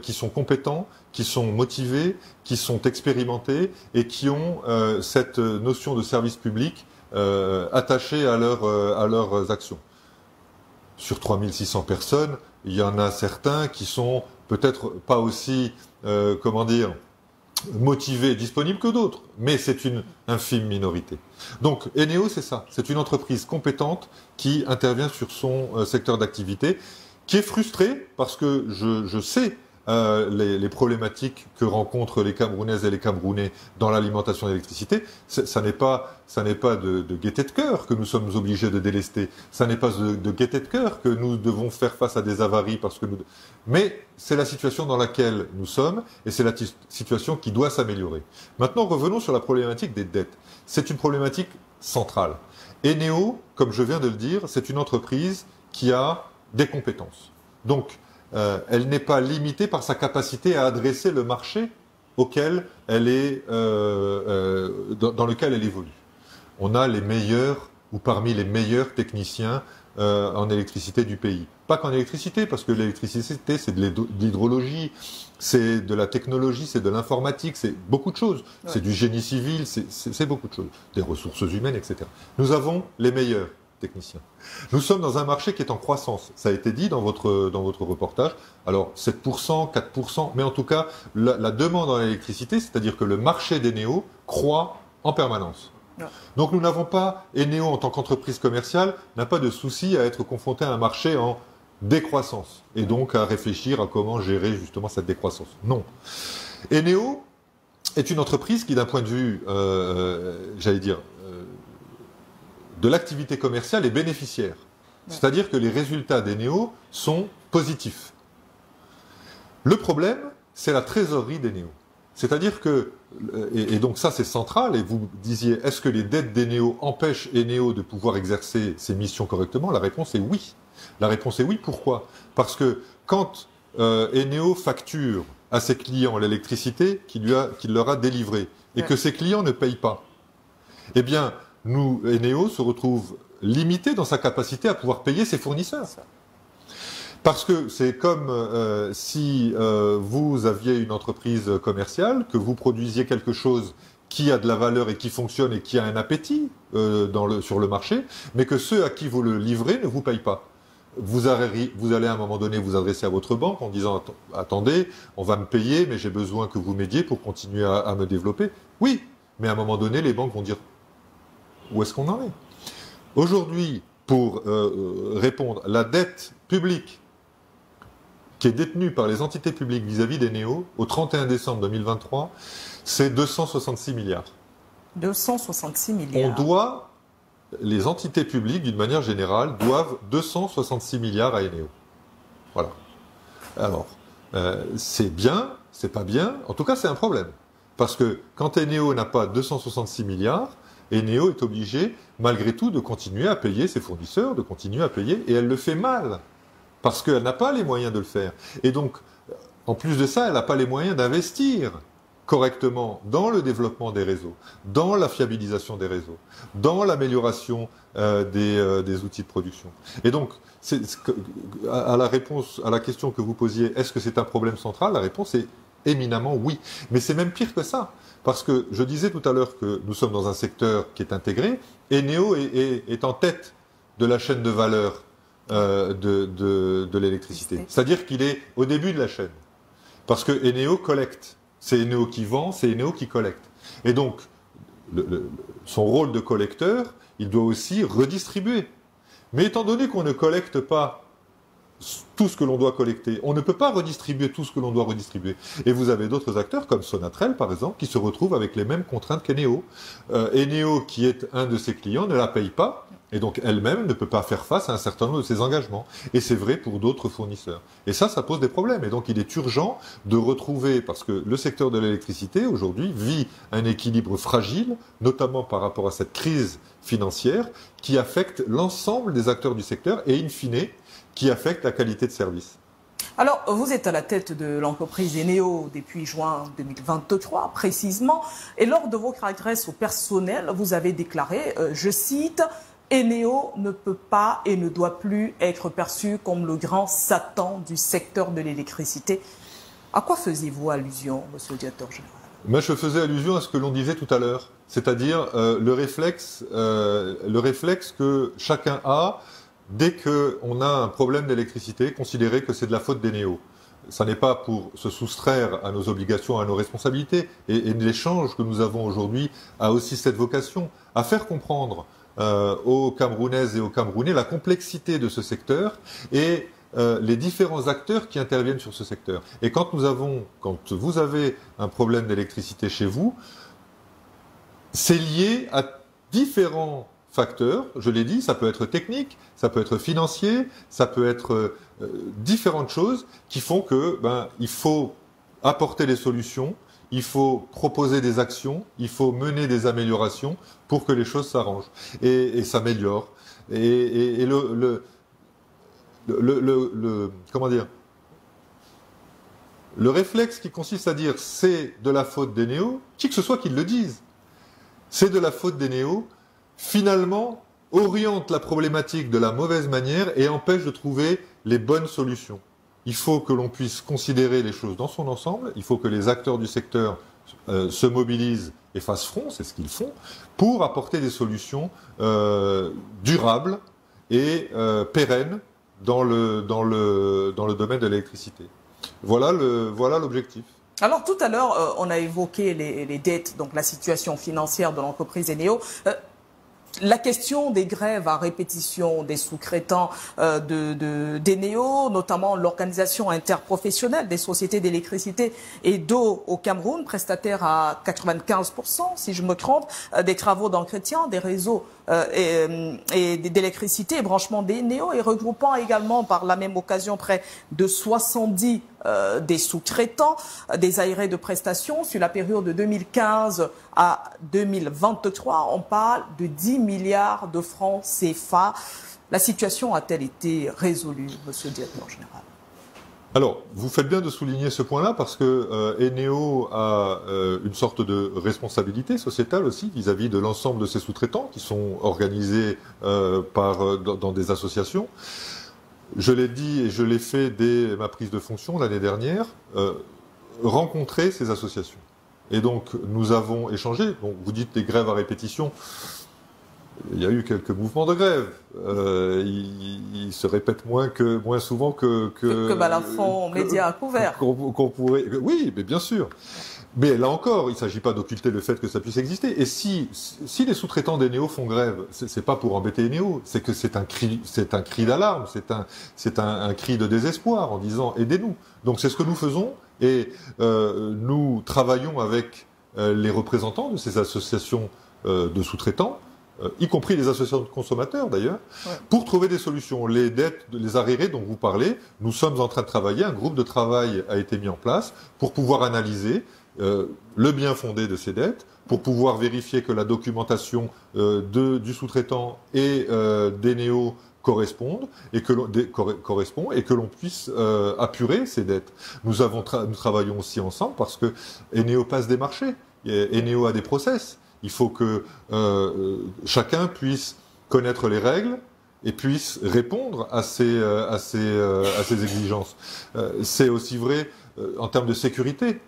qui sont compétents, qui sont motivés, qui sont expérimentés et qui ont cette notion de service public attachée à leurs actions. Sur 3600 personnes, il y en a certains qui sont peut-être pas aussi, motivés, disponibles que d'autres, mais c'est une infime minorité. Donc Eneo, c'est ça, c'est une entreprise compétente qui intervient sur son secteur d'activité, qui est frustrée parce que je sais les problématiques que rencontrent les Camerounaises et les Camerounais dans l'alimentation d'électricité. Ça n'est pas de gaieté de cœur que nous sommes obligés de délester. Ça n'est pas de gaieté de cœur que nous devons faire face à des avaries mais c'est la situation dans laquelle nous sommes et c'est la situation qui doit s'améliorer. Maintenant, revenons sur la problématique des dettes. C'est une problématique centrale. Eneo, comme je viens de le dire, c'est une entreprise qui a des compétences. Donc, elle n'est pas limitée par sa capacité à adresser le marché auquel elle est, dans lequel elle évolue. On a les meilleurs ou parmi les meilleurs techniciens en électricité du pays. Pas qu'en électricité, parce que l'électricité, c'est de l'hydrologie, c'est de la technologie, c'est de l'informatique, c'est beaucoup de choses. Ouais. C'est du génie civil, c'est beaucoup de choses. Des ressources humaines, etc. Nous avons les meilleurs techniciens. Nous sommes dans un marché qui est en croissance. Ça a été dit dans votre reportage. Alors, 7%, 4%, mais en tout cas, la demande en électricité, c'est-à-dire que le marché d'Eneo croît en permanence. Ouais. Donc nous n'avons pas, Eneo en tant qu'entreprise commerciale, n'a pas de souci à être confronté à un marché en décroissance et donc à réfléchir à comment gérer justement cette décroissance. Non. Eneo est une entreprise qui, d'un point de vue, de l'activité commerciale, est bénéficiaire. Ouais. C'est-à-dire que les résultats d'Eneo sont positifs. Le problème, c'est la trésorerie d'Eneo. C'est-à-dire que, et donc ça c'est central, et vous disiez, est-ce que les dettes d'Eneo empêchent Eneo de pouvoir exercer ses missions correctement? La réponse est oui. La réponse est oui, pourquoi? Parce que quand Eneo facture à ses clients l'électricité qu'il leur a délivrée, et que ses clients ne payent pas, eh bien, Eneo se retrouve limité dans sa capacité à pouvoir payer ses fournisseurs. Parce que c'est comme si vous aviez une entreprise commerciale, que vous produisiez quelque chose qui a de la valeur et qui fonctionne et qui a un appétit sur le marché, mais que ceux à qui vous le livrez ne vous payent pas. Vous allez à un moment donné vous adresser à votre banque en disant « Attendez, on va me payer, mais j'ai besoin que vous m'aidiez pour continuer à me développer. » Oui, mais à un moment donné, les banques vont dire « Où est-ce qu'on en est ?» Aujourd'hui, pour répondre, la dette publique qui est détenue par les entités publiques vis-à-vis d'Eneo, au 31 décembre 2023, c'est 266 milliards. 266 milliards. Les entités publiques, d'une manière générale, doivent 266 milliards à Eneo. Voilà. Alors, c'est bien, c'est pas bien, en tout cas c'est un problème. Parce que quand Eneo n'a pas 266 milliards, Eneo est obligé, malgré tout, de continuer à payer ses fournisseurs, de continuer à payer, et elle le fait mal. Parce qu'elle n'a pas les moyens de le faire. Et donc, en plus de ça, elle n'a pas les moyens d'investir correctement dans le développement des réseaux, dans la fiabilisation des réseaux, dans l'amélioration des outils de production. Et donc, à la question que vous posiez, est-ce que c'est un problème central? La réponse est éminemment oui. Mais c'est même pire que ça. Parce que je disais tout à l'heure que nous sommes dans un secteur qui est intégré, et Eneo est en tête de la chaîne de valeur de l'électricité. C'est-à-dire qu'il est au début de la chaîne. Parce que Eneo collecte. C'est Eneo qui vend, c'est Eneo qui collecte. Et donc, son rôle de collecteur, il doit aussi redistribuer. Mais étant donné qu'on ne collecte pas tout ce que l'on doit collecter, on ne peut pas redistribuer tout ce que l'on doit redistribuer. Et vous avez d'autres acteurs, comme Sonatrel par exemple, qui se retrouvent avec les mêmes contraintes qu'Eneo. Eneo, qui est un de ses clients, ne la paye pas, et donc elle-même ne peut pas faire face à un certain nombre de ses engagements. Et c'est vrai pour d'autres fournisseurs. Et ça pose des problèmes. Et donc il est urgent de retrouver, parce que le secteur de l'électricité aujourd'hui vit un équilibre fragile, notamment par rapport à cette crise financière, qui affecte l'ensemble des acteurs du secteur, et in fine, qui affecte la qualité de service. Alors, vous êtes à la tête de l'entreprise Eneo depuis juin 2023, précisément, et lors de votre adresse au personnel, vous avez déclaré, je cite, « Eneo ne peut pas et ne doit plus être perçu comme le grand Satan du secteur de l'électricité ». À quoi faisiez-vous allusion, monsieur le directeur général? Moi, je faisais allusion à ce que l'on disait tout à l'heure, c'est-à-dire le réflexe que chacun a dès qu'on a un problème d'électricité, considérer que c'est de la faute d'Eneo. Ça n'est pas pour se soustraire à nos obligations, à nos responsabilités. Et l'échange que nous avons aujourd'hui a aussi cette vocation à faire comprendre aux Camerounaises et aux Camerounais la complexité de ce secteur et les différents acteurs qui interviennent sur ce secteur. Et quand vous avez un problème d'électricité chez vous, c'est lié à différents facteurs, je l'ai dit, ça peut être technique, ça peut être financier, ça peut être différentes choses qui font que il faut apporter des solutions, il faut proposer des actions, il faut mener des améliorations pour que les choses s'arrangent et s'améliorent. Et comment dire, le réflexe qui consiste à dire c'est de la faute d'Eneo, qui que ce soit qui le dise, c'est de la faute d'Eneo, finalement, oriente la problématique de la mauvaise manière et empêche de trouver les bonnes solutions. Il faut que l'on puisse considérer les choses dans son ensemble, il faut que les acteurs du secteur se mobilisent et fassent front, c'est ce qu'ils font, pour apporter des solutions durables et pérennes dans le domaine de l'électricité. Voilà l'objectif. Alors tout à l'heure, on a évoqué les dettes, donc la situation financière de l'entreprise Eneo. La question des grèves à répétition des sous-traitants d'Eneo, notamment l'organisation interprofessionnelle des sociétés d'électricité et d'eau au Cameroun, prestataire à 95%, si je me trompe, des travaux d'entretien des réseaux et d'électricité et branchement d'Eneo, et regroupant également par la même occasion près de 70 des sous-traitants, des aérés de prestations. Sur la période de 2015 à 2023, on parle de 10 milliards de francs CFA. La situation a-t-elle été résolue, monsieur le directeur général? Alors, vous faites bien de souligner ce point-là parce que Eneo a une sorte de responsabilité sociétale aussi vis-à-vis de l'ensemble de ses sous-traitants qui sont organisés dans des associations. Je l'ai dit et je l'ai fait dès ma prise de fonction l'année dernière, rencontrer ces associations. Et donc, nous avons échangé. Donc, vous dites des grèves à répétition. Il y a eu quelques mouvements de grève. Ils se répètent moins souvent que Balafon, médias à couvert. Qu'on pourrait. Oui, mais bien sûr. Mais là encore, il ne s'agit pas d'occulter le fait que ça puisse exister. Et si les sous-traitants d'Eneo font grève, c'est pas pour embêter Eneo, c'est que c'est un cri d'alarme, c'est un cri de désespoir en disant aidez-nous. Donc c'est ce que nous faisons et nous travaillons avec les représentants de ces associations de sous-traitants, y compris les associations de consommateurs d'ailleurs, pour trouver des solutions. Les dettes, les arriérés dont vous parlez, nous sommes en train de travailler, un groupe de travail a été mis en place pour pouvoir analyser le bien fondé de ces dettes, pour pouvoir vérifier que la documentation du sous-traitant et d'Eneo correspond et que l'on puisse apurer ces dettes. Nous travaillons aussi ensemble parce que Eneo passe des marchés, Eneo a des process. Il faut que chacun puisse connaître les règles et puisse répondre à ces exigences. C'est aussi vrai en termes de sécurité.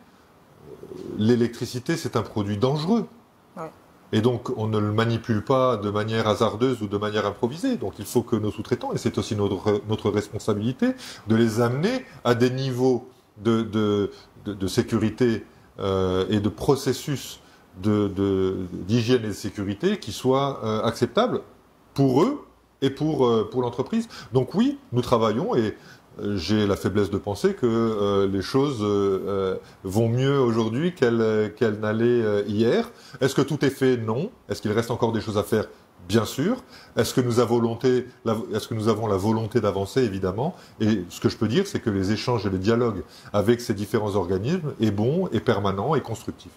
L'électricité, c'est un produit dangereux. Ouais. Et donc, on ne le manipule pas de manière hasardeuse ou de manière improvisée. Donc, il faut que nos sous-traitants, et c'est aussi notre responsabilité, de les amener à des niveaux de sécurité et de processus d'hygiène et de sécurité qui soient acceptables pour eux et pour l'entreprise. Donc oui, nous travaillons et j'ai la faiblesse de penser que les choses vont mieux aujourd'hui qu'elles n'allaient hier. Est-ce que tout est fait? Non. Est-ce qu'il reste encore des choses à faire? Bien sûr. Est-ce que nous avons la volonté d'avancer? Évidemment. Et ce que je peux dire, c'est que les échanges et les dialogues avec ces différents organismes est bon, est permanent et constructif.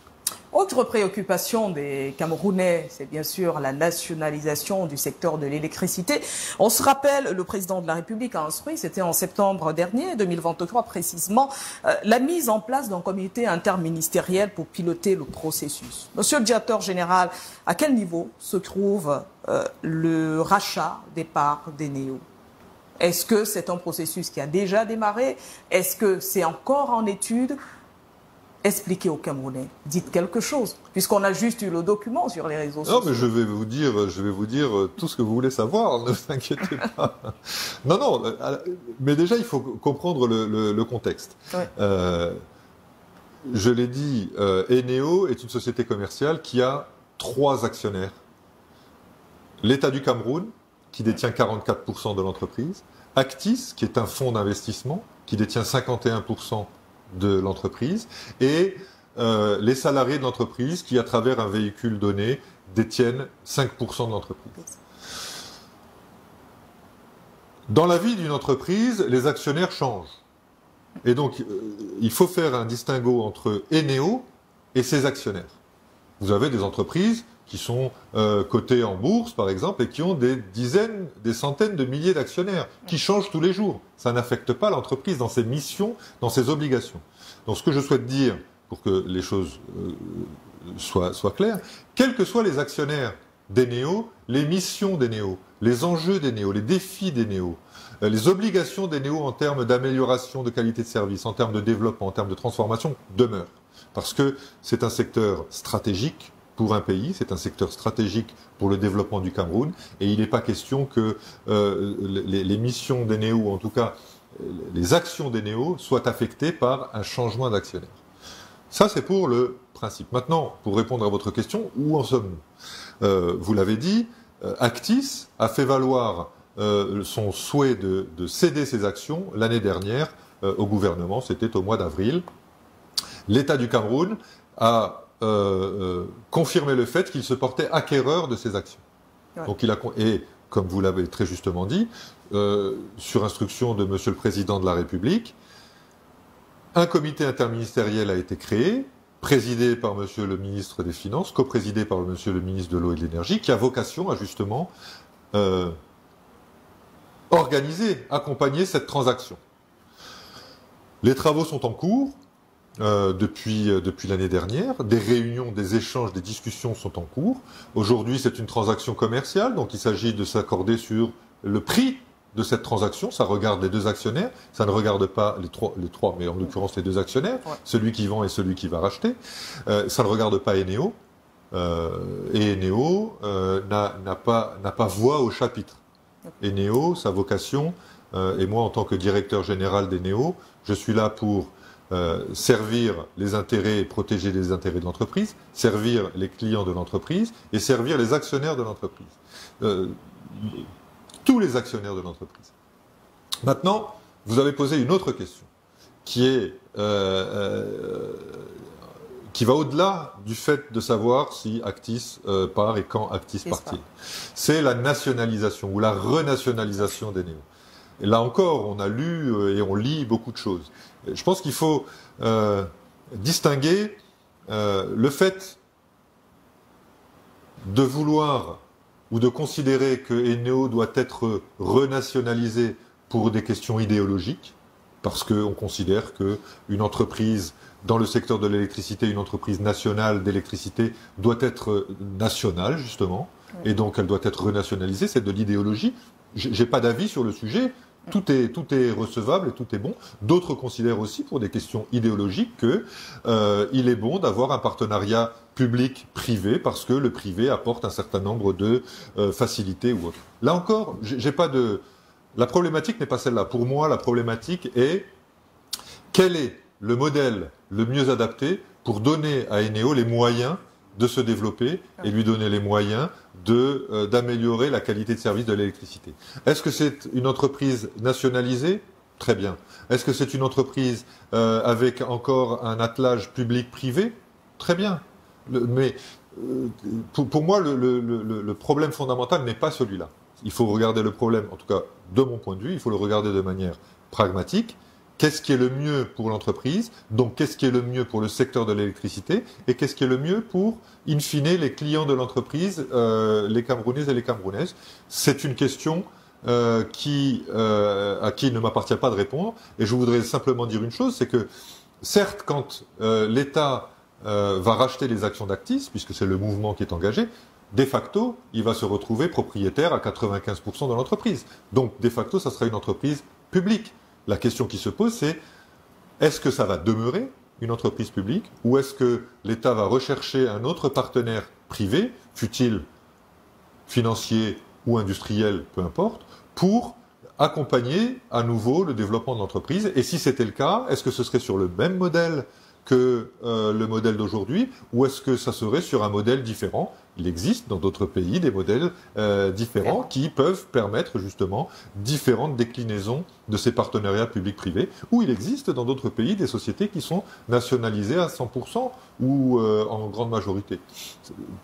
Autre préoccupation des Camerounais, c'est bien sûr la nationalisation du secteur de l'électricité. On se rappelle, le président de la République a instruit, c'était en septembre dernier, 2023 précisément, la mise en place d'un comité interministériel pour piloter le processus. Monsieur le directeur général, à quel niveau se trouve le rachat des parts d'Eneo? Est-ce que c'est un processus qui a déjà démarré? Est-ce que c'est encore en étude? Expliquez aux Camerounais, dites quelque chose, puisqu'on a juste eu le document sur les réseaux sociaux. Non, mais je vais vous dire tout ce que vous voulez savoir, ne vous inquiétez pas. Non, mais déjà, il faut comprendre le contexte. Ouais. Je l'ai dit, Eneo est une société commerciale qui a 3 actionnaires. L'État du Cameroun, qui détient 44% de l'entreprise, Actis, qui est un fonds d'investissement, qui détient 51% de l'entreprise, et les salariés de l'entreprise qui, à travers un véhicule donné, détiennent 5% de l'entreprise. Dans la vie d'une entreprise, les actionnaires changent. Et donc, il faut faire un distinguo entre Eneo et ses actionnaires. Vous avez des entreprises qui sont cotées en bourse, par exemple, et qui ont des dizaines, des centaines de milliers d'actionnaires, qui changent tous les jours. Ça n'affecte pas l'entreprise dans ses missions, dans ses obligations. Donc ce que je souhaite dire, pour que les choses soient claires, quels que soient les actionnaires d'Eneo, les missions d'Eneo, les enjeux d'Eneo, les défis d'Eneo, les obligations d'Eneo en termes d'amélioration de qualité de service, en termes de développement, en termes de transformation, demeurent. Parce que c'est un secteur stratégique pour un pays, c'est un secteur stratégique pour le développement du Cameroun, et il n'est pas question que les missions d'Eneo, ou en tout cas les actions d'Eneo, soient affectées par un changement d'actionnaire. Ça, c'est pour le principe. Maintenant, pour répondre à votre question, où en sommes-nous? Vous l'avez dit, Actis a fait valoir son souhait de céder ses actions l'année dernière au gouvernement, c'était au mois d'avril. L'État du Cameroun a confirmé le fait qu'il se portait acquéreur de ses actions. Ouais. Donc et comme vous l'avez très justement dit, sur instruction de Monsieur le Président de la République, un comité interministériel a été créé, présidé par Monsieur le Ministre des Finances, coprésidé par Monsieur le Ministre de l'Eau et de l'Énergie, qui a vocation à justement organiser, accompagner cette transaction. Les travaux sont en cours depuis l'année dernière. Des réunions, des échanges, des discussions sont en cours. Aujourd'hui, c'est une transaction commerciale, donc il s'agit de s'accorder sur le prix de cette transaction. Ça regarde les deux actionnaires, ça ne regarde pas les trois, mais en l'occurrence les deux actionnaires, ouais. Celui qui vend et celui qui va racheter. Ça ne regarde pas Eneo, et Eneo n'a pas voix au chapitre. Eneo, sa vocation, et moi en tant que directeur général d'Eneo, je suis là pour servir les intérêts et protéger les intérêts de l'entreprise, servir les clients de l'entreprise et servir les actionnaires de l'entreprise. Tous les actionnaires de l'entreprise. Maintenant, vous avez posé une autre question qui va au-delà du fait de savoir si Actis part et quand Actis part-il. C'est la nationalisation ou la renationalisation d'Eneo. Et là encore, on a lu et on lit beaucoup de choses. Je pense qu'il faut distinguer le fait de vouloir ou de considérer que Eneo doit être renationalisé pour des questions idéologiques, parce qu'on considère qu'une entreprise dans le secteur de l'électricité, une entreprise nationale d'électricité doit être nationale, justement, et donc elle doit être renationalisée, c'est de l'idéologie. J'ai pas d'avis sur le sujet, tout est recevable et tout est bon. D'autres considèrent aussi, pour des questions idéologiques, que il est bon d'avoir un partenariat public-privé parce que le privé apporte un certain nombre de facilités ou autres. Là encore, j'ai pas de... La problématique n'est pas celle-là. Pour moi, la problématique est quel est le modèle le mieux adapté pour donner à Eneo les moyens de se développer et lui donner les moyens d'améliorer la qualité de service de l'électricité. Est-ce que c'est une entreprise nationalisée? Très bien. Est-ce que c'est une entreprise avec encore un attelage public-privé? Très bien. Mais pour moi, le problème fondamental n'est pas celui-là. Il faut regarder le problème, en tout cas de mon point de vue, il faut le regarder de manière pragmatique. Qu'est-ce qui est le mieux pour l'entreprise? Donc, qu'est-ce qui est le mieux pour le secteur de l'électricité? Et qu'est-ce qui est le mieux pour, in fine, les clients de l'entreprise, les Camerounaises et les Camerounaises? C'est une question à qui il ne m'appartient pas de répondre. Et je voudrais simplement dire une chose, c'est que, certes, quand l'État va racheter les actions d'Actis, puisque c'est le mouvement qui est engagé, de facto, il va se retrouver propriétaire à 95% de l'entreprise. Donc, de facto, ça sera une entreprise publique. La question qui se pose, c'est est-ce que ça va demeurer une entreprise publique ou est-ce que l'État va rechercher un autre partenaire privé, fût-il financier ou industriel, peu importe, pour accompagner à nouveau le développement de l'entreprise? Et si c'était le cas, est-ce que ce serait sur le même modèle que le modèle d'aujourd'hui ou est-ce que ça serait sur un modèle différent? Il existe dans d'autres pays des modèles différents qui peuvent permettre justement différentes déclinaisons de ces partenariats publics-privés, ou il existe dans d'autres pays des sociétés qui sont nationalisées à 100% ou en grande majorité.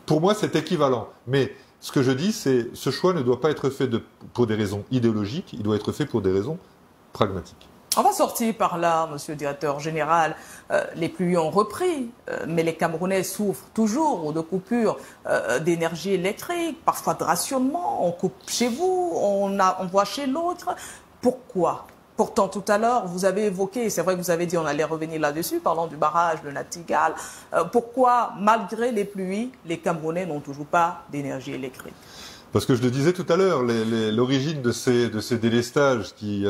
Pour moi, c'est équivalent. Mais ce que je dis, c'est ce choix ne doit pas être fait pour des raisons idéologiques, il doit être fait pour des raisons pragmatiques. On va sortir par là, monsieur le directeur général. Les pluies ont repris, mais les Camerounais souffrent toujours de coupures d'énergie électrique, parfois de rationnement. On coupe chez vous, on voit chez l'autre. Pourquoi? Pourtant, tout à l'heure, vous avez évoqué, c'est vrai que vous avez dit on allait revenir là-dessus, parlant du barrage de Natigal. Pourquoi, malgré les pluies, les Camerounais n'ont toujours pas d'énergie électrique? Parce que je le disais tout à l'heure, l'origine de ces délestages qui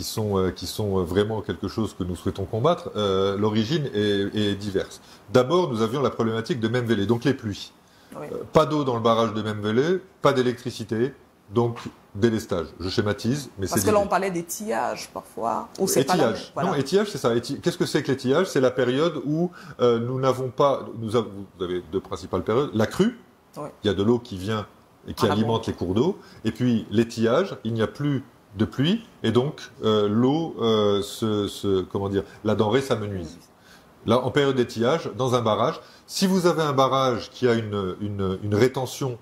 sont vraiment quelque chose que nous souhaitons combattre, l'origine est diverse. D'abord, nous avions la problématique de Memvele, donc les pluies. Oui. Pas d'eau dans le barrage de Memvele, pas d'électricité, donc délestage. Je schématise, mais c'est parce que là on parlait d'étiage parfois. Ou c'est pas étiage. Voilà. Non, étiage, c'est ça. Qu'est-ce que c'est que l'étiage? C'est la période où nous n'avons pas. Vous avez deux principales périodes. La crue, oui. Il y a de l'eau qui vient et qui alimente les cours d'eau. Et puis l'étiage, il n'y a plus de pluie et donc l'eau comment dire, la denrée s'amenuise. Là, en période d'étiage, dans un barrage, si vous avez un barrage qui a une rétention,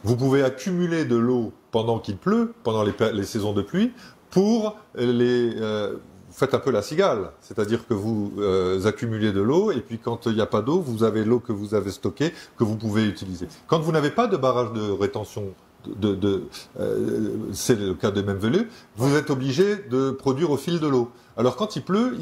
vous pouvez accumuler de l'eau pendant qu'il pleut, pendant les saisons de pluie, pour faites un peu la cigale, c'est-à-dire que vous accumulez de l'eau et puis quand il n'y a pas d'eau, vous avez l'eau que vous avez stockée, que vous pouvez utiliser. Quand vous n'avez pas de barrage de rétention, c'est le cas de Memvele, vous êtes obligé de produire au fil de l'eau. Alors quand il pleut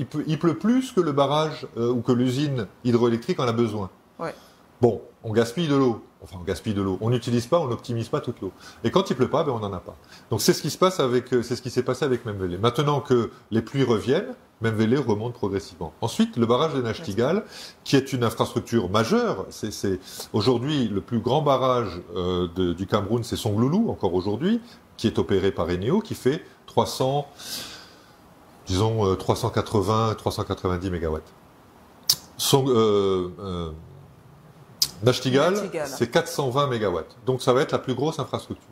plus que le barrage ou que l'usine hydroélectrique en a besoin. Ouais. Bon, on gaspille de l'eau. Enfin, on gaspille de l'eau. On n'utilise pas, on n'optimise pas toute l'eau. Et quand il pleut pas, on n'en a pas. Donc c'est ce qui se passe c'est ce qui s'est passé avec Memvele. Maintenant que les pluies reviennent, Memvele remonte progressivement. Ensuite, le barrage de Nachtigal, qui est une infrastructure majeure. C'est aujourd'hui le plus grand barrage du Cameroun, c'est Songloulou, encore aujourd'hui, qui est opéré par Eneo, qui fait 380-390 mégawatts. Nachtigal, c'est 420 mégawatts. Donc ça va être la plus grosse infrastructure.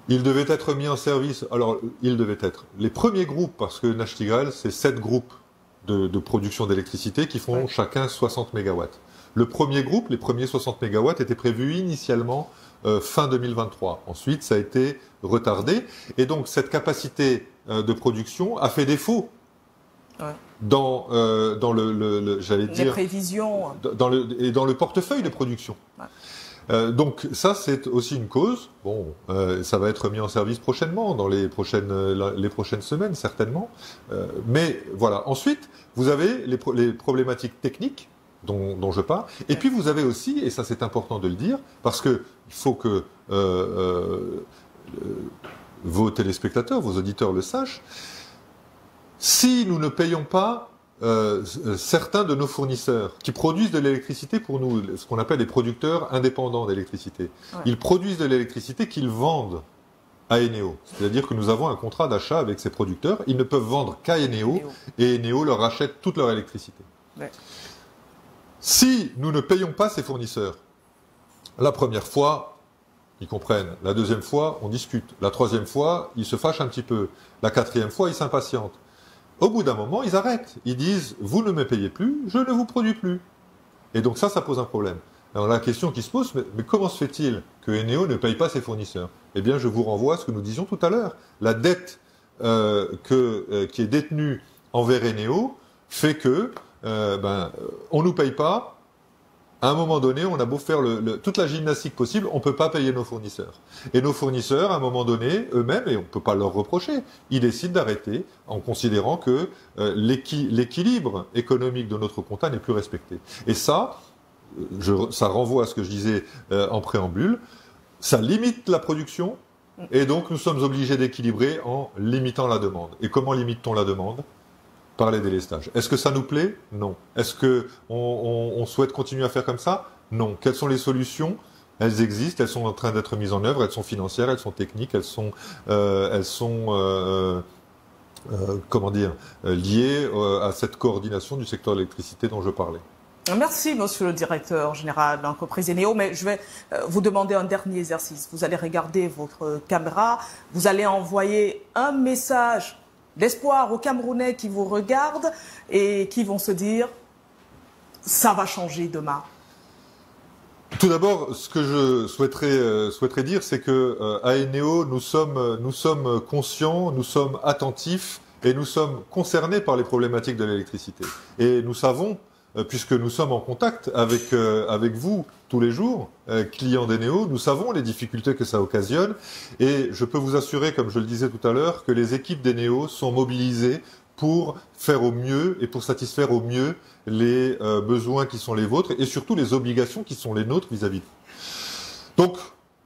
Il devait être mis en service, alors il devait être les premiers groupes, parce que Nachtigal, c'est 7 groupes de production d'électricité qui font chacun 60 mégawatts. Le premier groupe, les premiers 60 mégawatts, étaient prévus initialement fin 2023. Ensuite, ça a été retardé. Et donc cette capacité de production a fait défaut. Ouais. Dans j'allais dire, les prévisions dans le portefeuille de production. Ouais. Donc ça c'est aussi une cause. Bon, ça va être mis en service prochainement, dans les prochaines semaines certainement. Mais voilà. Ensuite, vous avez les problématiques techniques dont je parle. Et puis vous avez aussi, et ça c'est important de le dire, parce que il faut que vos téléspectateurs, vos auditeurs le sachent. Si nous ne payons pas certains de nos fournisseurs qui produisent de l'électricité pour nous, ce qu'on appelle les producteurs indépendants d'électricité, ils produisent de l'électricité qu'ils vendent à Eneo. C'est-à-dire que nous avons un contrat d'achat avec ces producteurs. Ils ne peuvent vendre qu'à Eneo et Eneo leur achète toute leur électricité. Ouais. Si nous ne payons pas ces fournisseurs, la première fois, ils comprennent. La deuxième fois, on discute. La troisième fois, ils se fâchent un petit peu. La quatrième fois, ils s'impatientent. Au bout d'un moment, ils arrêtent. Ils disent « Vous ne me payez plus, je ne vous produis plus ». Et donc ça pose un problème. Alors la question qui se pose, mais comment se fait-il que Eneo ne paye pas ses fournisseurs? Eh bien, je vous renvoie à ce que nous disions tout à l'heure. La dette qui est détenue envers Eneo fait que on ne nous paye pas. À un moment donné, on a beau faire toute la gymnastique possible, on ne peut pas payer nos fournisseurs. Et nos fournisseurs, à un moment donné, eux-mêmes, et on ne peut pas leur reprocher, ils décident d'arrêter en considérant que l'équilibre économique de notre compta n'est plus respecté. Et ça renvoie à ce que je disais en préambule, ça limite la production, et donc nous sommes obligés d'équilibrer en limitant la demande. Et comment limite-t-on la demande ? Par les délestages. Est-ce que ça nous plaît? Non. Est-ce qu'on souhaite continuer à faire comme ça? Non. Quelles sont les solutions? Elles existent, elles sont en train d'être mises en œuvre, elles sont financières, elles sont techniques, elles sont liées à cette coordination du secteur de l'électricité dont je parlais. Merci, monsieur le directeur général d'entreprise Eneo, mais je vais vous demander un dernier exercice. Vous allez regarder votre caméra, vous allez envoyer un message d'espoir aux Camerounais qui vous regardent et qui vont se dire « ça va changer demain ». Tout d'abord, ce que je souhaiterais dire, c'est que à Eneo, nous sommes conscients, nous sommes attentifs et nous sommes concernés par les problématiques de l'électricité. Et nous savons, puisque nous sommes en contact avec vous tous les jours, clients d'Eneo, nous savons les difficultés que ça occasionne et je peux vous assurer, comme je le disais tout à l'heure, que les équipes d'Eneo sont mobilisées pour faire au mieux et pour satisfaire au mieux les besoins qui sont les vôtres et surtout les obligations qui sont les nôtres vis-à-vis de vous. Donc,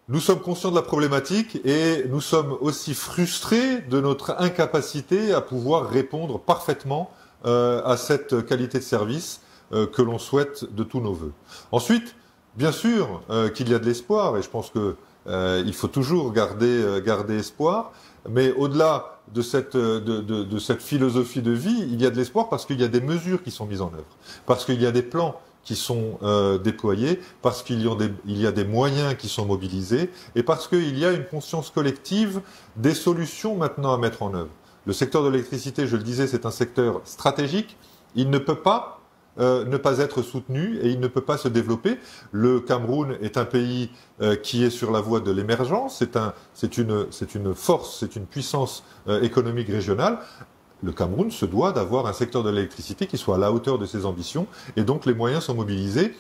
nous sommes conscients de la problématique et nous sommes aussi frustrés de notre incapacité à pouvoir répondre parfaitement à cette qualité de service que l'on souhaite de tous nos vœux. Ensuite, bien sûr qu'il y a de l'espoir, et je pense que il faut toujours garder espoir. Mais au-delà de cette philosophie de vie, il y a de l'espoir parce qu'il y a des mesures qui sont mises en œuvre, parce qu'il y a des plans qui sont déployés, parce qu'il y a des moyens qui sont mobilisés, et parce qu'il y a une conscience collective des solutions maintenant à mettre en œuvre. Le secteur de l'électricité, je le disais, c'est un secteur stratégique. Il ne peut pas ne pas être soutenu et il ne peut pas se développer. Le Cameroun est un pays qui est sur la voie de l'émergence. C'est une force, c'est une puissance économique régionale. Le Cameroun se doit d'avoir un secteur de l'électricité qui soit à la hauteur de ses ambitions et donc les moyens sont mobilisés.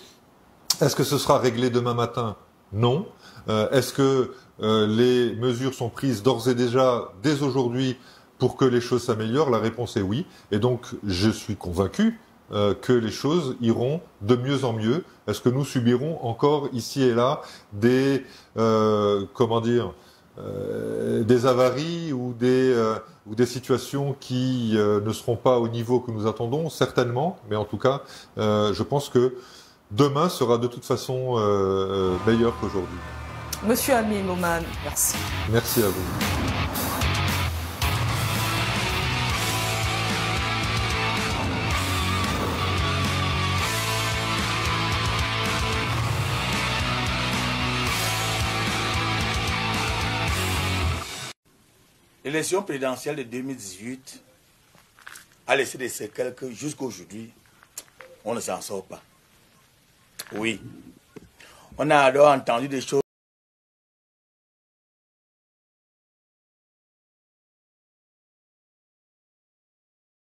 Est-ce que ce sera réglé demain matin? Non. Est-ce que les mesures sont prises d'ores et déjà, dès aujourd'hui, pour que les choses s'améliorent? La réponse est oui. Et donc, je suis convaincu que les choses iront de mieux en mieux. Est-ce que nous subirons encore ici et là des des avaries ou des situations qui ne seront pas au niveau que nous attendons? Certainement, mais en tout cas, je pense que demain sera de toute façon meilleur qu'aujourd'hui. Monsieur Amin Oman, merci. Merci à vous. L'élection présidentielle de 2018 a laissé des séquelles que jusqu'à aujourd'hui, on ne s'en sort pas. Oui. On a alors entendu des choses.